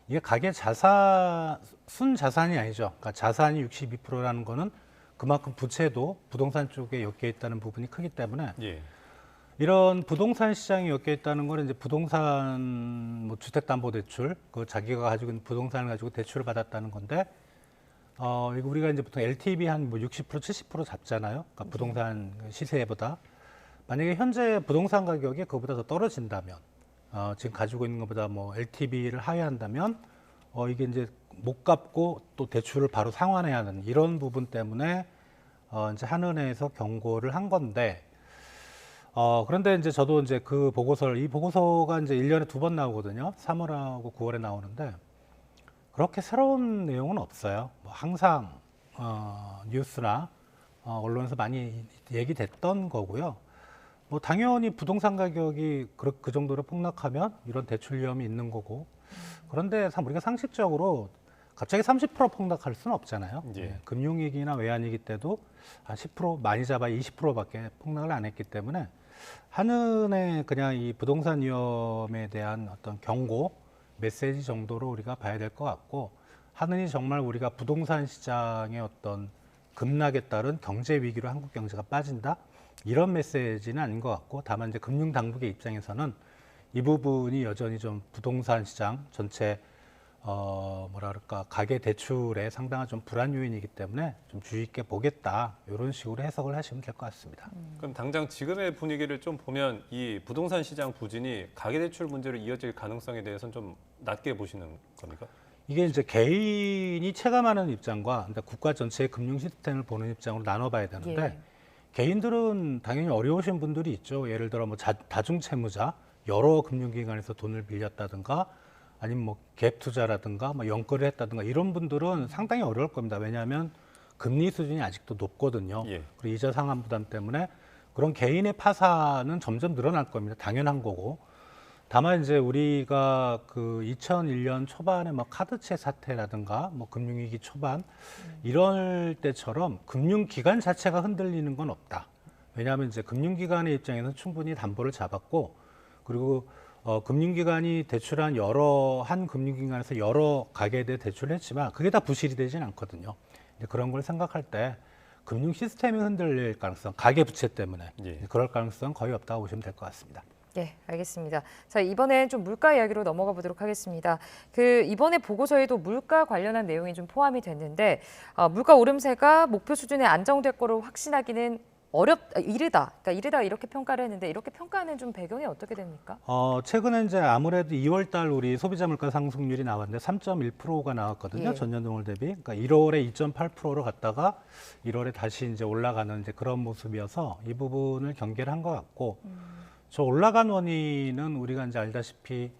이게 가계 자산, 순 자산이 아니죠. 그러니까 자산이 62%라는 거는 그만큼 부채도 부동산 쪽에 엮여 있다는 부분이 크기 때문에 이런 부동산 시장이 엮여 있다는 거는 이제 부동산 주택담보대출, 자기가 가지고 있는 부동산을 가지고 대출을 받았다는 건데 이거 우리가 이제 보통 LTV 한 60% 70% 잡잖아요. 그러니까 부동산 시세보다. 만약에 현재 부동산 가격이 그거보다 더 떨어진다면, 지금 가지고 있는 것보다 LTV를 하회한다면 이게 이제 못 갚고 또 대출을 바로 상환해야 하는 이런 부분 때문에 이제 한은행에서 경고를 한 건데, 그런데 이제 저도 이제 이 보고서가 이제 1년에 2번 나오거든요. 3월하고 9월에 나오는데 그렇게 새로운 내용은 없어요. 뭐 항상 뉴스나 언론에서 많이 얘기됐던 거고요. 뭐 당연히 부동산 가격이 그 정도로 폭락하면 이런 대출 위험이 있는 거고. 그런데 우리가 상식적으로 갑자기 30% 폭락할 수는 없잖아요. 예. 금융위기나 외환위기 때도 한 10% 많이 잡아 20%밖에 폭락을 안 했기 때문에 한은의 그냥 이 부동산 위험에 대한 어떤 경고 메시지 정도로 우리가 봐야 될 것 같고, 한은이 정말 우리가 부동산 시장의 어떤 급락에 따른 경제 위기로 한국 경제가 빠진다 이런 메시지는 아닌 것 같고, 다만 이제 금융 당국의 입장에서는 이 부분이 여전히 좀 부동산 시장 전체 가계 대출에 상당한 좀 불안 요인이기 때문에 좀 주의 있게 보겠다 이런 식으로 해석을 하시면 될 것 같습니다. 그럼 당장 지금의 분위기를 좀 보면 이 부동산 시장 부진이 가계대출 문제로 이어질 가능성에 대해서는 좀 낮게 보시는 겁니까? 이게 이제 개인이 체감하는 입장과 국가 전체의 금융 시스템을 보는 입장으로 나눠봐야 되는데, 예. 개인들은 당연히 어려우신 분들이 있죠. 예를 들어 뭐 다중채무자, 여러 금융기관에서 돈을 빌렸다든가, 아니면 뭐 갭 투자라든가, 뭐 연끌을 했다든가 이런 분들은 상당히 어려울 겁니다. 왜냐하면 금리 수준이 아직도 높거든요. 예. 그리고 이자 상환 부담 때문에 그런 개인의 파산은 점점 늘어날 겁니다. 당연한 거고. 다만 이제 우리가 그 2001년 초반에 뭐 카드채 사태라든가 뭐 금융위기 초반 이럴 때처럼 금융기관 자체가 흔들리는 건 없다. 왜냐하면 이제 금융기관의 입장에서는 충분히 담보를 잡았고, 그리고 금융기관이 대출한 한 금융기관에서 여러 가게에 대해 대출을 했지만 그게 다 부실이 되진 않거든요. 그런 걸 생각할 때 금융 시스템이 흔들릴 가능성, 가계 부채 때문에 그럴 가능성 거의 없다고 보시면 될 것 같습니다. 네, 알겠습니다. 자, 이번엔 좀 물가 이야기로 넘어가 보도록 하겠습니다. 이번에 보고서에도 물가 관련한 내용이 좀 포함이 됐는데, 물가 오름세가 목표 수준에 안정될 거로 확신하기는 이르다. 그러니까 이르다 이렇게 평가를 했는데, 이렇게 평가하는 좀 배경이 어떻게 됩니까? 최근에 이제 아무래도 2월 달 우리 소비자 물가 상승률이 나왔는데 3.1%가 나왔거든요. 예. 전년 동월 대비. 그러니까 1월에 2.8%로 갔다가 1월에 다시 이제 올라가는 이제 그런 모습이어서 이 부분을 경계를 한 것 같고, 저 올라간 원인은 우리가 이제 알다시피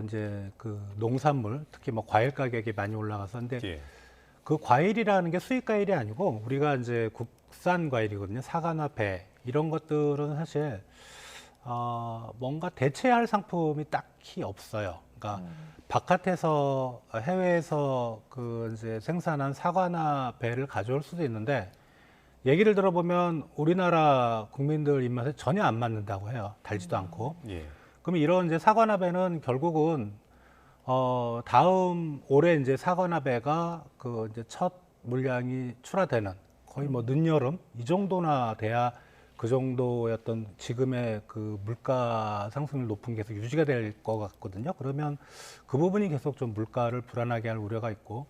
이제 그 농산물, 특히 뭐 과일 가격이 많이 올라가서, 근데 그 과일이라는 게 수입 과일이 아니고 우리가 이제 국산 과일이거든요. 사과나 배 이런 것들은 사실 뭔가 대체할 상품이 딱히 없어요. 그러니까 바깥에서 해외에서 그 이제 생산한 사과나 배를 가져올 수도 있는데, 얘기를 들어보면 우리나라 국민들 입맛에 전혀 안 맞는다고 해요. 달지도 않고. 예. 그럼 이런 이제 사과나 배는 결국은 다음 올해 이제 사과나 배가 그 이제 첫 물량이 출하되는 거의 뭐 늦여름 이 정도나 돼야 그 정도의 어떤 지금의 그 물가 상승률 높은 게 계속 유지가 될 것 같거든요. 그러면 그 부분이 계속 좀 물가를 불안하게 할 우려가 있고,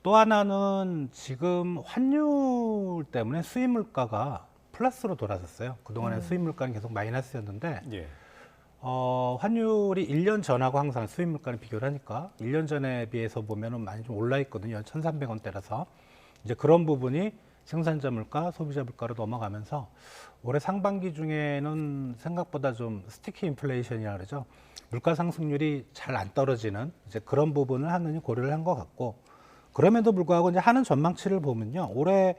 또 하나는 지금 환율 때문에 수입 물가가 플러스로 돌아섰어요. 그동안에 수입 물가는 계속 마이너스였는데, 환율이 1년 전하고 항상 수입 물가를 비교를 하니까 1년 전에 비해서 보면은 많이 좀 올라 있거든요. 1,300원대라서. 이제 그런 부분이 생산자 물가, 소비자 물가로 넘어가면서 올해 상반기 중에는 생각보다 좀 스티키 인플레이션이라 그러죠. 물가 상승률이 잘 안 떨어지는 이제 그런 부분을 한은이 고려를 한 것 같고, 그럼에도 불구하고 이제 하는 전망치를 보면요. 올해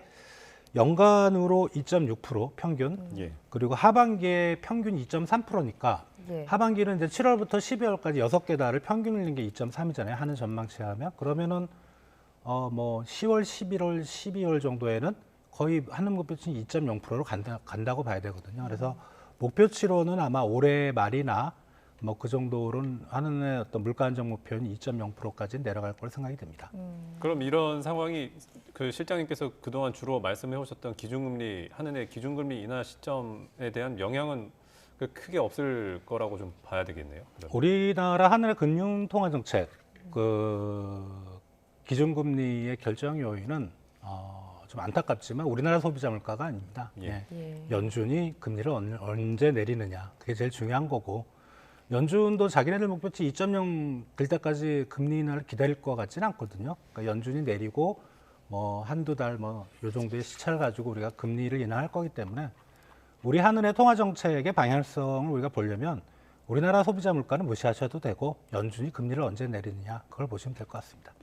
연간으로 2.6% 평균, 그리고 하반기에 평균 2.3%니까 하반기는 이제 7월부터 12월까지 6개 달을 평균 흘린 게 2.3이잖아요. 하는 전망치 하면. 그러면은 뭐 10월, 11월, 12월 정도에는 거의 하는 목표치 2.0%로 간다고 봐야 되거든요. 그래서 목표치로는 아마 올해 말이나 뭐 그 정도는 하는 어떤 물가 안정 목표는 2.0%까지 내려갈 거로 생각이 됩니다. 그럼 이런 상황이 그 실장님께서 그동안 주로 말씀해 오셨던 한은의 기준금리 인하 시점에 대한 영향은 크게 없을 거라고 좀 봐야 되겠네요. 그러면. 우리나라 한은의 금융통화정책 그 기준금리의 결정 요인은 좀 안타깝지만 우리나라 소비자 물가가 아닙니다. 연준이 금리를 언제 내리느냐, 그게 제일 중요한 거고, 연준도 자기네들 목표치 2.0 될 때까지 금리 인하를 기다릴 것 같지는 않거든요. 그러니까 연준이 내리고 뭐 한두 달 뭐 요 정도의 시차를 가지고 우리가 금리를 인하할 거기 때문에 우리 한은의 통화 정책의 방향성을 우리가 보려면 우리나라 소비자 물가는 무시하셔도 되고 연준이 금리를 언제 내리느냐 그걸 보시면 될 것 같습니다.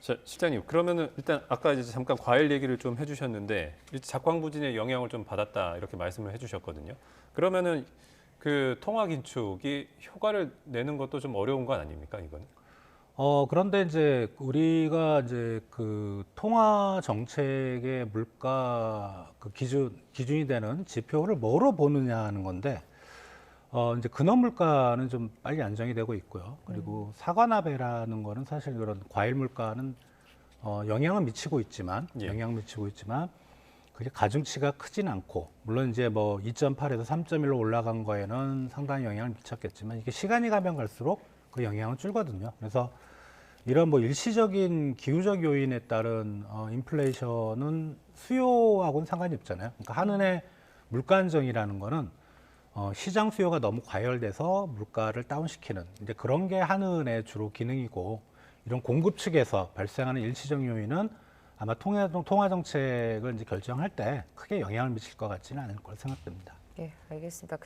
자, 실장님, 그러면은 일단 아까 이제 잠깐 과일 얘기를 좀 해주셨는데 작황부진의 영향을 좀 받았다 이렇게 말씀을 해주셨거든요. 그러면은 그 통화 긴축이 효과를 내는 것도 좀 어려운 건 아닙니까, 이거는? 그런데 이제 우리가 이제 그 통화 정책의 물가 그 기준이 되는 지표를 뭐로 보느냐 하는 건데, 이제 근원 물가는 좀 빨리 안정이 되고 있고요. 그리고 사과나베라는 거는 사실 그런 과일 물가는 영향은 미치고 있지만, 그게 가중치가 크진 않고, 물론 이제 뭐 2.8에서 3.1로 올라간 거에는 상당히 영향을 미쳤겠지만, 이게 시간이 가면 갈수록 그 영향은 줄거든요. 그래서 이런 뭐 일시적인 기후적 요인에 따른 인플레이션은 수요하고는 상관이 없잖아요. 그러니까 한은의 물가 안정이라는 거는 시장 수요가 너무 과열돼서 물가를 다운시키는 이제 그런 게 한은의 주로 기능이고, 이런 공급 측에서 발생하는 일시적 요인은 아마 통화 정책을 이제 결정할 때 크게 영향을 미칠 것 같지는 않을 거라 생각됩니다. 예, 알겠습니다.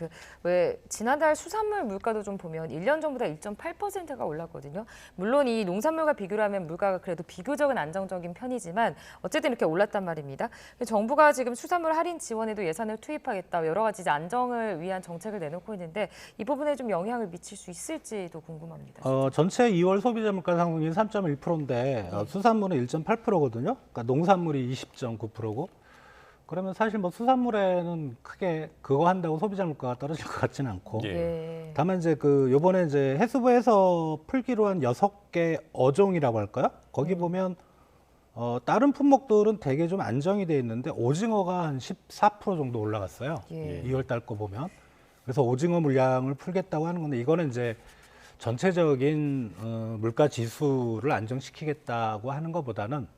왜 지난달 수산물 물가도 좀 보면 1년 전보다 1.8%가 올랐거든요. 물론 이 농산물과 비교를 하면 물가가 그래도 비교적은 안정적인 편이지만 어쨌든 이렇게 올랐단 말입니다. 정부가 지금 수산물 할인 지원에도 예산을 투입하겠다, 여러 가지 이제 안정을 위한 정책을 내놓고 있는데 이 부분에 좀 영향을 미칠 수 있을지도 궁금합니다. 전체 2월 소비자 물가 상승률이 3.1%인데 수산물은 1.8%거든요. 그러니까 농산물이 20.9%고. 그러면 사실 뭐 수산물에는 크게 그거 한다고 소비자 물가가 떨어질 것 같지는 않고, 다만 이제 그 요번에 이제 해수부에서 풀기로 한 6개 어종이라고 할까요? 거기 보면 다른 품목들은 되게 좀 안정이 돼 있는데 오징어가 한 14% 정도 올라갔어요. 2월 달 거 보면. 그래서 오징어 물량을 풀겠다고 하는 건데, 이거는 이제 전체적인 물가 지수를 안정시키겠다고 하는 것보다는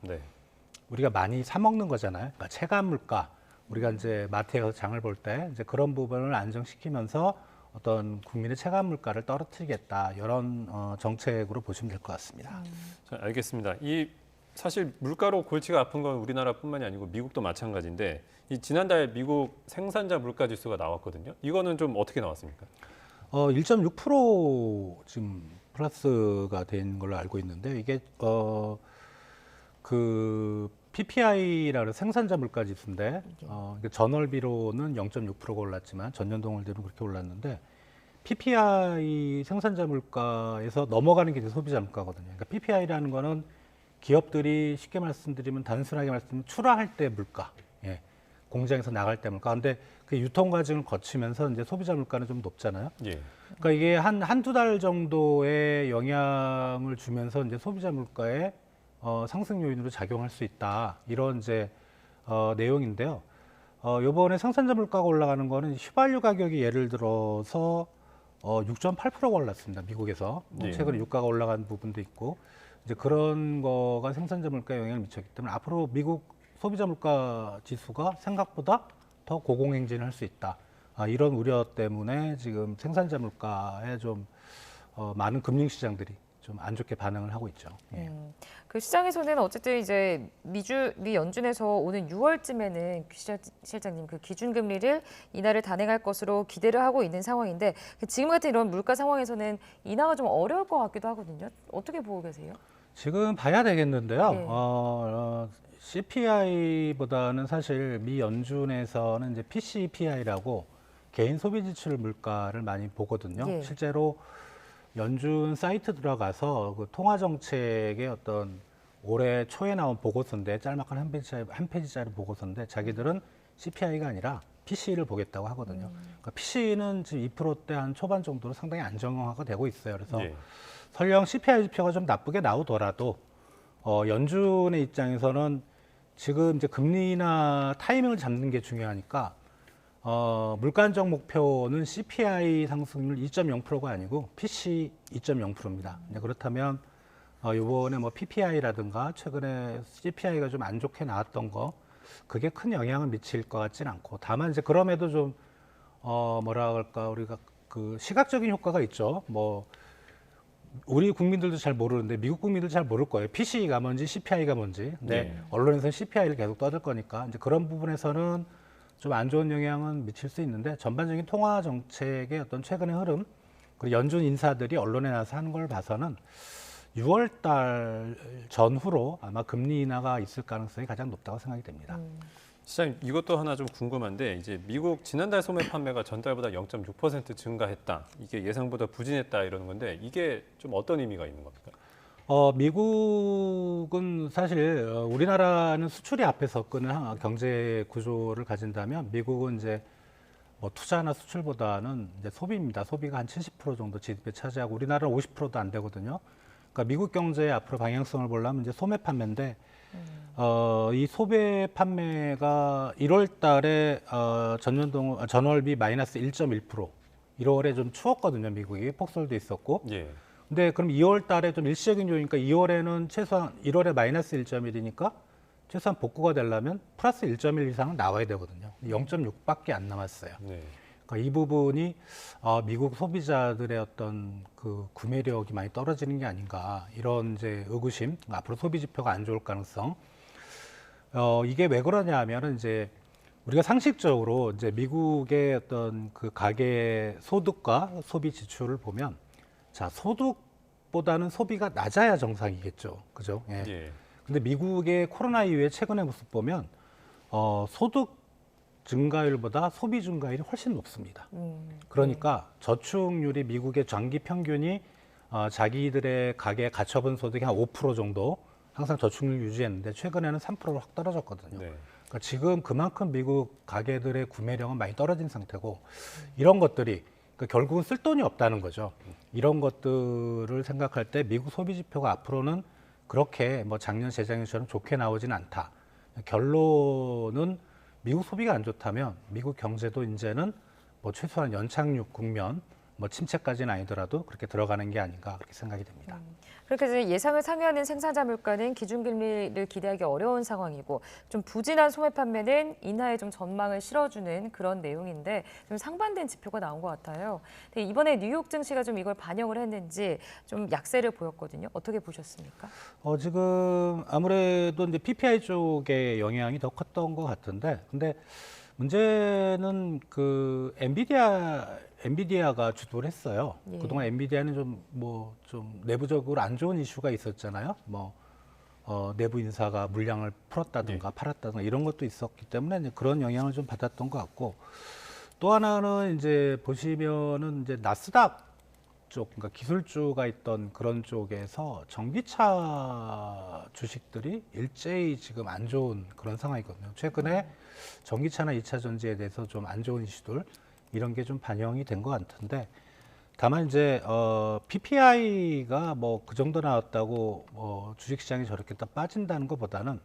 우리가 많이 사 먹는 거잖아요. 그러니까 체감 물가, 우리가 이제 마트에 가서 장을 볼 때 이제 그런 부분을 안정시키면서 어떤 국민의 체감 물가를 떨어뜨리겠다, 이런 정책으로 보시면 될 것 같습니다. 자, 알겠습니다. 이 사실 물가로 골치가 아픈 건 우리나라뿐만이 아니고 미국도 마찬가지인데, 이 지난달 미국 생산자 물가 지수가 나왔거든요. 이거는 좀 어떻게 나왔습니까? 1.6% 지금 플러스가 된 걸로 알고 있는데, 이게 그 PPI라는 생산자 물가 지수인데, 전월비로는 0.6%가 올랐지만 전년동월대로 그렇게 올랐는데, PPI 생산자 물가에서 넘어가는 게 이제 소비자 물가거든요. 그러니까 PPI라는 거는 기업들이 쉽게 말씀드리면, 단순하게 말씀드리면 출하할 때 물가, 공장에서 나갈 때 물가. 근데 그 유통 과정을 거치면서 이제 소비자 물가는 좀 높잖아요. 그러니까 이게 한두 달 정도의 영향을 주면서 이제 소비자 물가에 상승 요인으로 작용할 수 있다, 이런 이제 내용인데요. 요번에 생산자 물가가 올라가는 거는 휘발유 가격이 예를 들어서 6.8%가 올랐습니다, 미국에서. 최근에 유가가 올라간 부분도 있고, 이제 그런 거가 생산자 물가에 영향을 미쳤기 때문에 앞으로 미국 소비자 물가 지수가 생각보다 더 고공행진을 할 수 있다, 이런 우려 때문에 지금 생산자 물가에 좀 많은 금융시장들이 좀 안 좋게 반응을 하고 있죠. 그 시장에서는 어쨌든 이제 미 연준에서 오는 6월쯤에는 실장님 그 기준금리를 인하를 단행할 것으로 기대를 하고 있는 상황인데, 지금 같은 이런 물가 상황에서는 인하가 좀 어려울 것 같기도 하거든요. 어떻게 보고 계세요? 지금 봐야 되겠는데요. CPI보다는 사실 미 연준에서는 이제 PCPI라고 개인 소비 지출 물가를 많이 보거든요. 실제로 연준 사이트 들어가서 그 통화 정책의 어떤 올해 초에 나온 보고서인데, 짤막한 한 페이지짜리 보고서인데, 자기들은 CPI가 아니라 PC를 보겠다고 하거든요. 그러니까 PC는 지금 2%대 한 초반 정도로 상당히 안정화가 되고 있어요. 그래서 설령 CPI 지표가 좀 나쁘게 나오더라도 연준의 입장에서는 지금 이제 금리나 타이밍을 잡는 게 중요하니까 물가 안정 목표는 CPI 상승률 2.0%가 아니고 PC 2.0%입니다. 그렇다면 이번에 뭐 PPI라든가 최근에 CPI가 좀 안 좋게 나왔던 거, 그게 큰 영향을 미칠 것 같지는 않고, 다만 이제 그럼에도 좀 뭐라 그럴까, 우리가 그 시각적인 효과가 있죠. 뭐 우리 국민들도 잘 모르는데 미국 국민들 잘 모를 거예요. PC가 뭔지 CPI가 뭔지. 근데 언론에서는 CPI를 계속 떠들 거니까 이제 그런 부분에서는 좀 안 좋은 영향은 미칠 수 있는데, 전반적인 통화 정책의 어떤 최근의 흐름, 그리고 연준 인사들이 언론에 나서 하는 걸 봐서는 6월 달 전후로 아마 금리 인하가 있을 가능성이 가장 높다고 생각이 됩니다. 시장님, 이것도 하나 좀 궁금한데 이제 미국 지난달 소매 판매가 전달보다 0.6% 증가했다. 이게 예상보다 부진했다 이러는 건데 이게 좀 어떤 의미가 있는 겁니까? 미국은 사실 우리나라는 수출이 앞에 서끄는 경제 구조를 가진다면 미국은 이제 뭐 투자나 수출보다는 이제 소비입니다. 소비가 한 70% 정도 GDP 차지하고 우리나라는 50%도 안 되거든요. 그러니까 미국 경제의 앞으로 방향성을 보려면 이제 소매 판매인데 이 소매 판매가 1월 달에 전월비 마이너스 1.1%, 1월에 좀 추웠거든요. 미국이 폭설도 있었고. 예. 근데 그럼 2월 달에 좀 일시적인 요인이니까 2월에는 최소한 1월에 마이너스 1.1이니까 최소한 복구가 되려면 플러스 1.1 이상은 나와야 되거든요. 0.6밖에 안 남았어요. 네. 그러니까 이 부분이 미국 소비자들의 어떤 그 구매력이 많이 떨어지는 게 아닌가 이런 이제 의구심, 앞으로 소비 지표가 안 좋을 가능성. 이게 왜 그러냐 하면은 이제 우리가 상식적으로 이제 미국의 어떤 그 가계 소득과 소비 지출을 보면 자, 소득보다는 소비가 낮아야 정상이겠죠. 그죠? 예. 예. 근데 미국의 코로나 이후에 최근의 모습 보면 소득 증가율보다 소비 증가율이 훨씬 높습니다. 그러니까 저축률이 미국의 장기 평균이 자기들의 가계 가처분 소득이 한 5% 정도 항상 저축률 유지했는데 최근에는 3%로 확 떨어졌거든요. 네. 그러니까 지금 그만큼 미국 가계들의 구매력은 많이 떨어진 상태고 이런 것들이 그러니까 결국은 쓸 돈이 없다는 거죠. 이런 것들을 생각할 때 미국 소비 지표가 앞으로는 그렇게 뭐 작년 재작년처럼 좋게 나오진 않다. 결론은 미국 소비가 안 좋다면 미국 경제도 이제는 뭐 최소한 연착륙 국면, 뭐 침체까지는 아니더라도 그렇게 들어가는 게 아닌가 그렇게 생각이 됩니다. 그렇게 이제 예상을 상회하는 생산자 물가는 기준금리를 기대하기 어려운 상황이고 좀 부진한 소매 판매는 인하에 좀 전망을 실어주는 그런 내용인데 좀 상반된 지표가 나온 것 같아요. 근데 이번에 뉴욕 증시가 좀 이걸 반영을 했는지 좀 약세를 보였거든요. 어떻게 보셨습니까? 지금 아무래도 이제 PPI 쪽의 영향이 더 컸던 것 같은데, 근데 문제는 그 엔비디아가 주도를 했어요. 예. 그동안 엔비디아는 좀 내부적으로 안 좋은 이슈가 있었잖아요. 내부 인사가 물량을 풀었다든가 팔았다든가 이런 것도 있었기 때문에 이제 그런 영향을 좀 받았던 것 같고, 또 하나는 이제 보시면은 이제 나스닥 쪽, 그러니까 기술주가 있던 그런 쪽에서 전기차 주식들이 일제히 지금 안 좋은 그런 상황이거든요. 최근에 전기차나 2차 전지에 대해서 좀 안 좋은 이슈들 이런 게 좀 반영이 된 것 같은데, 다만 이제 PPI가 뭐 그 정도 나왔다고 주식시장이 저렇게 딱 빠진다는 것보다는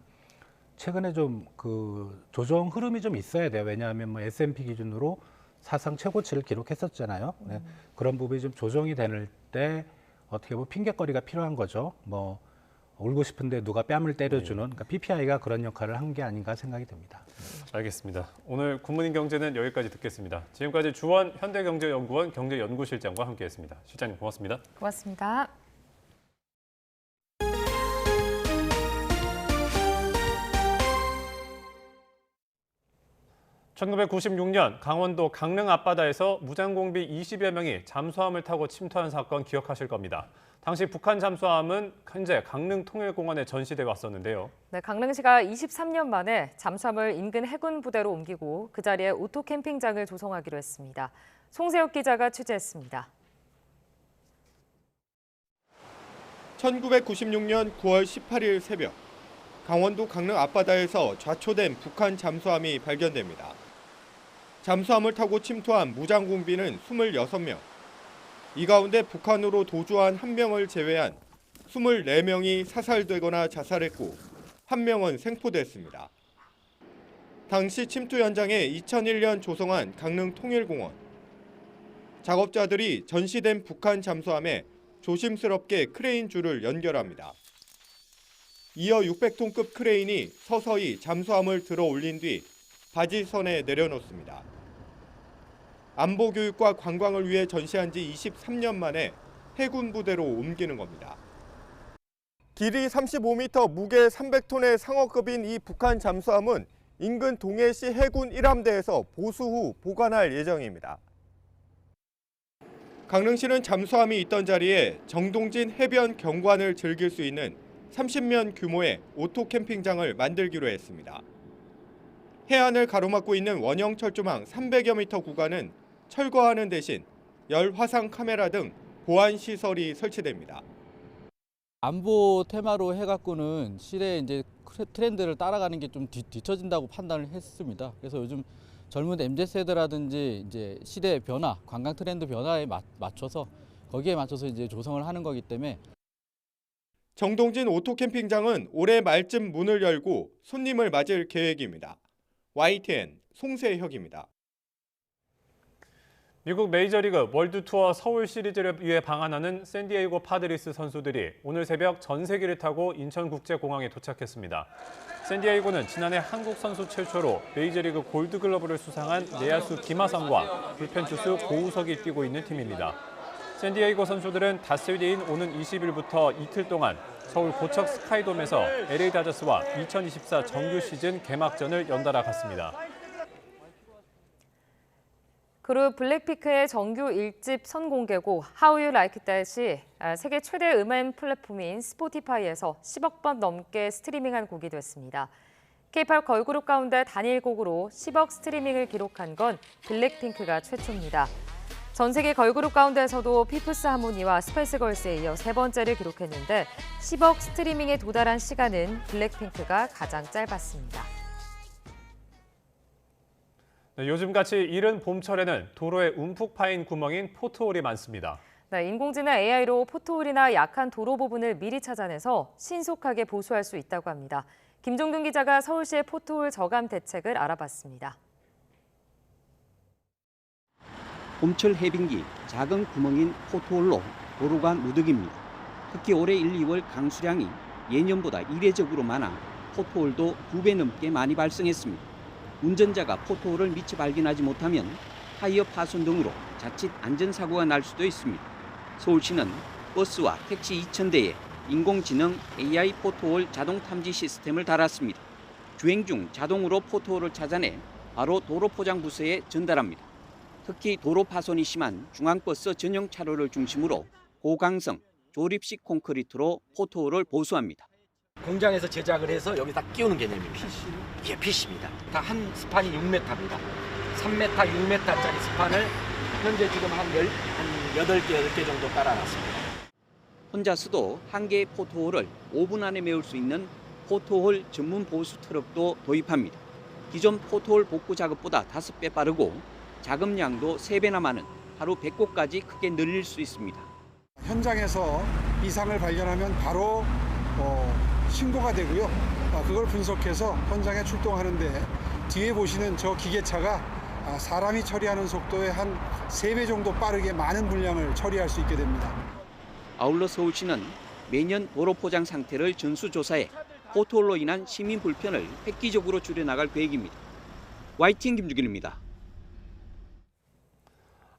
최근에 좀 그 조정 흐름이 좀 있어야 돼요. 왜냐하면 뭐 S&P 기준으로 사상 최고치를 기록했었잖아요. 네. 그런 부분이 좀 조정이 될 때 어떻게 보면 핑계거리가 필요한 거죠. 뭐 울고 싶은데 누가 뺨을 때려주는, 그러니까 PPI가 그런 역할을 한 게 아닌가 생각이 됩니다. 알겠습니다. 오늘 굿모닝 경제는 여기까지 듣겠습니다. 지금까지 주원 현대경제연구원 경제연구실장과 함께했습니다. 실장님 고맙습니다. 고맙습니다. (1996년) 강원도 강릉 앞바다에서 무장공비 20여 명이 잠수함을 타고 침투한 사건 기억하실 겁니다. 당시 북한 잠수함은 현재 강릉 통일공원에 전시돼 왔었는데요. 네, 강릉시가 23년 만에 잠수함을 인근 해군 부대로 옮기고 그 자리에 오토 캠핑장을 조성하기로 했습니다. 송세혁 기자가 취재했습니다. 1996년 9월 18일 새벽, 강원도 강릉 앞바다에서 좌초된 북한 잠수함이 발견됩니다. 잠수함을 타고 침투한 무장공비는 26명. 이 가운데 북한으로 도주한 1명을 제외한 24명이 사살되거나 자살했고 1명은 생포됐습니다. 당시 침투 현장에 2001년 조성한 강릉 통일공원. 작업자들이 전시된 북한 잠수함에 조심스럽게 크레인 줄을 연결합니다. 이어 600톤급 크레인이 서서히 잠수함을 들어 올린 뒤 바지선에 내려놓습니다. 안보 교육과 관광을 위해 전시한 지 23년 만에 해군 부대로 옮기는 겁니다. 길이 35m, 무게 300톤의 상어급인 이 북한 잠수함은 인근 동해시 해군 1함대에서 보수 후 보관할 예정입니다. 강릉시는 잠수함이 있던 자리에 정동진 해변 경관을 즐길 수 있는 30면 규모의 오토 캠핑장을 만들기로 했습니다. 해안을 가로막고 있는 원형 철조망 300여 미터 구간은 철거하는 대신 열 화상 카메라 등 보안 시설이 설치됩니다. 안보 테마로 해갖고는 시대 이제 트렌드를 따라가는 게 좀 뒤처진다고 판단을 했습니다. 그래서 요즘 젊은 MZ세대라든지 이제 시대 변화, 관광 트렌드 변화에 맞춰서 거기에 맞춰서 이제 조성을 하는 거기 때문에 정동진 오토 캠핑장은 올해 말쯤 문을 열고 손님을 맞을 계획입니다. YTN 송세혁입니다. 미국 메이저리그 월드투어 서울 시리즈를 위해 방한하는 샌디에이고 파드리스 선수들이 오늘 새벽 전세기를 타고 인천국제공항에 도착했습니다. 샌디에이고는 지난해 한국 선수 최초로 메이저리그 골드글러브를 수상한 내야수 김하성과 불펜 투수 고우석이 뛰고 있는 팀입니다. 샌디에이고 선수들은 닷새 뒤인 오는 20일부터 이틀 동안 서울 고척 스카이돔에서 LA 다저스와 2024 정규 시즌 개막전을 연달아 갔습니다. 그룹 블랙핑크의 정규 1집 선공개곡 How You Like That이 세계 최대 음원 플랫폼인 스포티파이에서 10억 번 넘게 스트리밍한 곡이 됐습니다. K-팝 걸그룹 가운데 단일곡으로 10억 스트리밍을 기록한 건 블랙핑크가 최초입니다. 전 세계 걸그룹 가운데서도 피프스 하모니와 스파이스 걸스에 이어 세 번째를 기록했는데 10억 스트리밍에 도달한 시간은 블랙핑크가 가장 짧았습니다. 네, 요즘같이 이른 봄철에는 도로에 움푹 파인 구멍인 포트홀이 많습니다. 네, 인공지능 AI로 포트홀이나 약한 도로 부분을 미리 찾아내서 신속하게 보수할 수 있다고 합니다. 김종균 기자가 서울시의 포트홀 저감 대책을 알아봤습니다. 봄철 해빙기 작은 구멍인 포트홀로 도로가 누득입니다. 특히 올해 1, 2월 강수량이 예년보다 이례적으로 많아 포트홀도 2배 넘게 많이 발생했습니다. 운전자가 포트홀을 미처 발견하지 못하면 타이어 파손 등으로 자칫 안전사고가 날 수도 있습니다. 서울시는 버스와 택시 2,000대에 인공지능 AI 포트홀 자동 탐지 시스템을 달았습니다. 주행 중 자동으로 포트홀을 찾아내 바로 도로포장부서에 전달합니다. 특히 도로 파손이 심한 중앙버스 전용 차로를 중심으로 고강성 조립식 콘크리트로 포트홀을 보수합니다. 공장에서 제작을 해서 여기다 끼우는 개념입니다. 이게 PC입니다. 다 한 스판이 6m입니다. 3m, 6m짜리 스판을 현재 지금 한 8개 정도 깔아놨습니다. 혼자서도 한 개의 포트홀을 5분 안에 메울 수 있는 포트홀 전문 보수 트럭도 도입합니다. 기존 포트홀 복구 작업보다 5배 빠르고 작업량도 3배나 많은 하루 100곳까지 크게 늘릴 수 있습니다. 현장에서 이상을 발견하면 바로 신고가 되고요. 그걸 분석해서 현장에 출동하는데 뒤에 보시는 저 기계차가 사람이 처리하는 속도의 한 3배 정도 빠르게 많은 분량을 처리할 수 있게 됩니다. 아울러 서울시는 매년 도로 포장 상태를 전수조사해 포트홀로 인한 시민 불편을 획기적으로 줄여나갈 계획입니다. YTN 김주균입니다.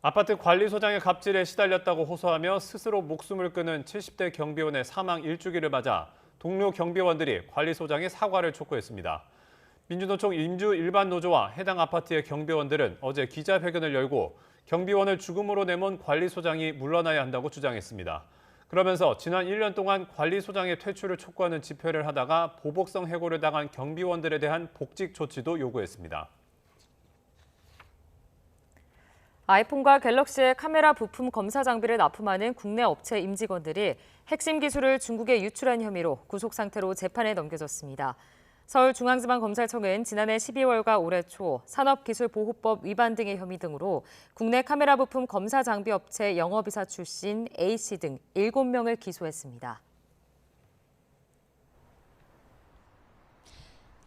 아파트 관리소장의 갑질에 시달렸다고 호소하며 스스로 목숨을 끊은 70대 경비원의 사망 1주기를 맞아 동료 경비원들이 관리소장의 사과를 촉구했습니다. 민주노총 임주일반노조와 해당 아파트의 경비원들은 어제 기자회견을 열고 경비원을 죽음으로 내몬 관리소장이 물러나야 한다고 주장했습니다. 그러면서 지난 1년 동안 관리소장의 퇴출을 촉구하는 집회를 하다가 보복성 해고를 당한 경비원들에 대한 복직 조치도 요구했습니다. 아이폰과 갤럭시의 카메라 부품 검사 장비를 납품하는 국내 업체 임직원들이 핵심 기술을 중국에 유출한 혐의로 구속 상태로 재판에 넘겨졌습니다. 서울중앙지방검찰청은 지난해 12월과 올해 초 산업기술보호법 위반 등의 혐의 등으로 국내 카메라 부품 검사 장비 업체 영업이사 출신 A씨 등 7명을 기소했습니다.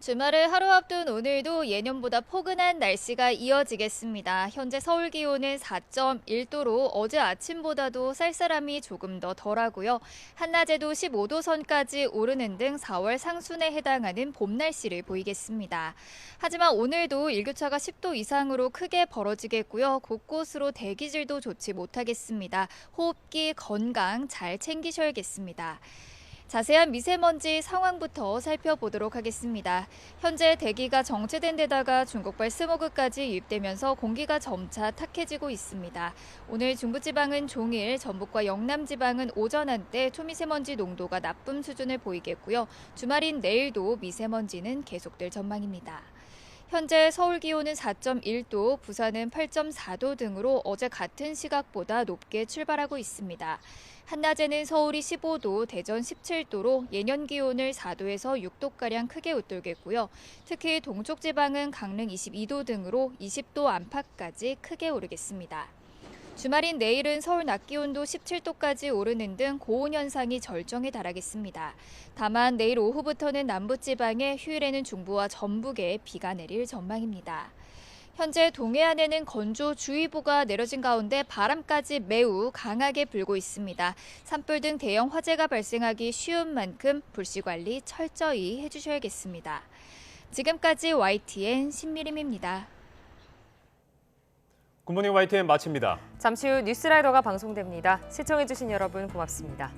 주말을 하루 앞둔 오늘도 예년보다 포근한 날씨가 이어지겠습니다. 현재 서울 기온은 4.1도로 어제 아침보다도 쌀쌀함이 조금 더 덜하고요. 한낮에도 15도 선까지 오르는 등 4월 상순에 해당하는 봄 날씨를 보이겠습니다. 하지만 오늘도 일교차가 10도 이상으로 크게 벌어지겠고요. 곳곳으로 대기질도 좋지 못하겠습니다. 호흡기 건강 잘 챙기셔야겠습니다. 자세한 미세먼지 상황부터 살펴보도록 하겠습니다. 현재 대기가 정체된 데다가 중국발 스모그까지 유입되면서 공기가 점차 탁해지고 있습니다. 오늘 중부지방은 종일, 전북과 영남지방은 오전 한때 초미세먼지 농도가 나쁨 수준을 보이겠고요. 주말인 내일도 미세먼지는 계속될 전망입니다. 현재 서울 기온은 4.1도, 부산은 8.4도 등으로 어제 같은 시각보다 높게 출발하고 있습니다. 한낮에는 서울이 15도, 대전 17도로 예년 기온을 4도에서 6도가량 크게 웃돌겠고요. 특히 동쪽 지방은 강릉 22도 등으로 20도 안팎까지 크게 오르겠습니다. 주말인 내일은 서울 낮 기온도 17도까지 오르는 등 고온 현상이 절정에 달하겠습니다. 다만 내일 오후부터는 남부지방에, 휴일에는 중부와 전북에 비가 내릴 전망입니다. 현재 동해안에는 건조주의보가 내려진 가운데 바람까지 매우 강하게 불고 있습니다. 산불 등 대형 화재가 발생하기 쉬운 만큼 불씨 관리 철저히 해주셔야겠습니다. 지금까지 YTN 신미림입니다. 굿모닝 YTN 마칩니다. 잠시 후 뉴스라이더가 방송됩니다. 시청해주신 여러분 고맙습니다.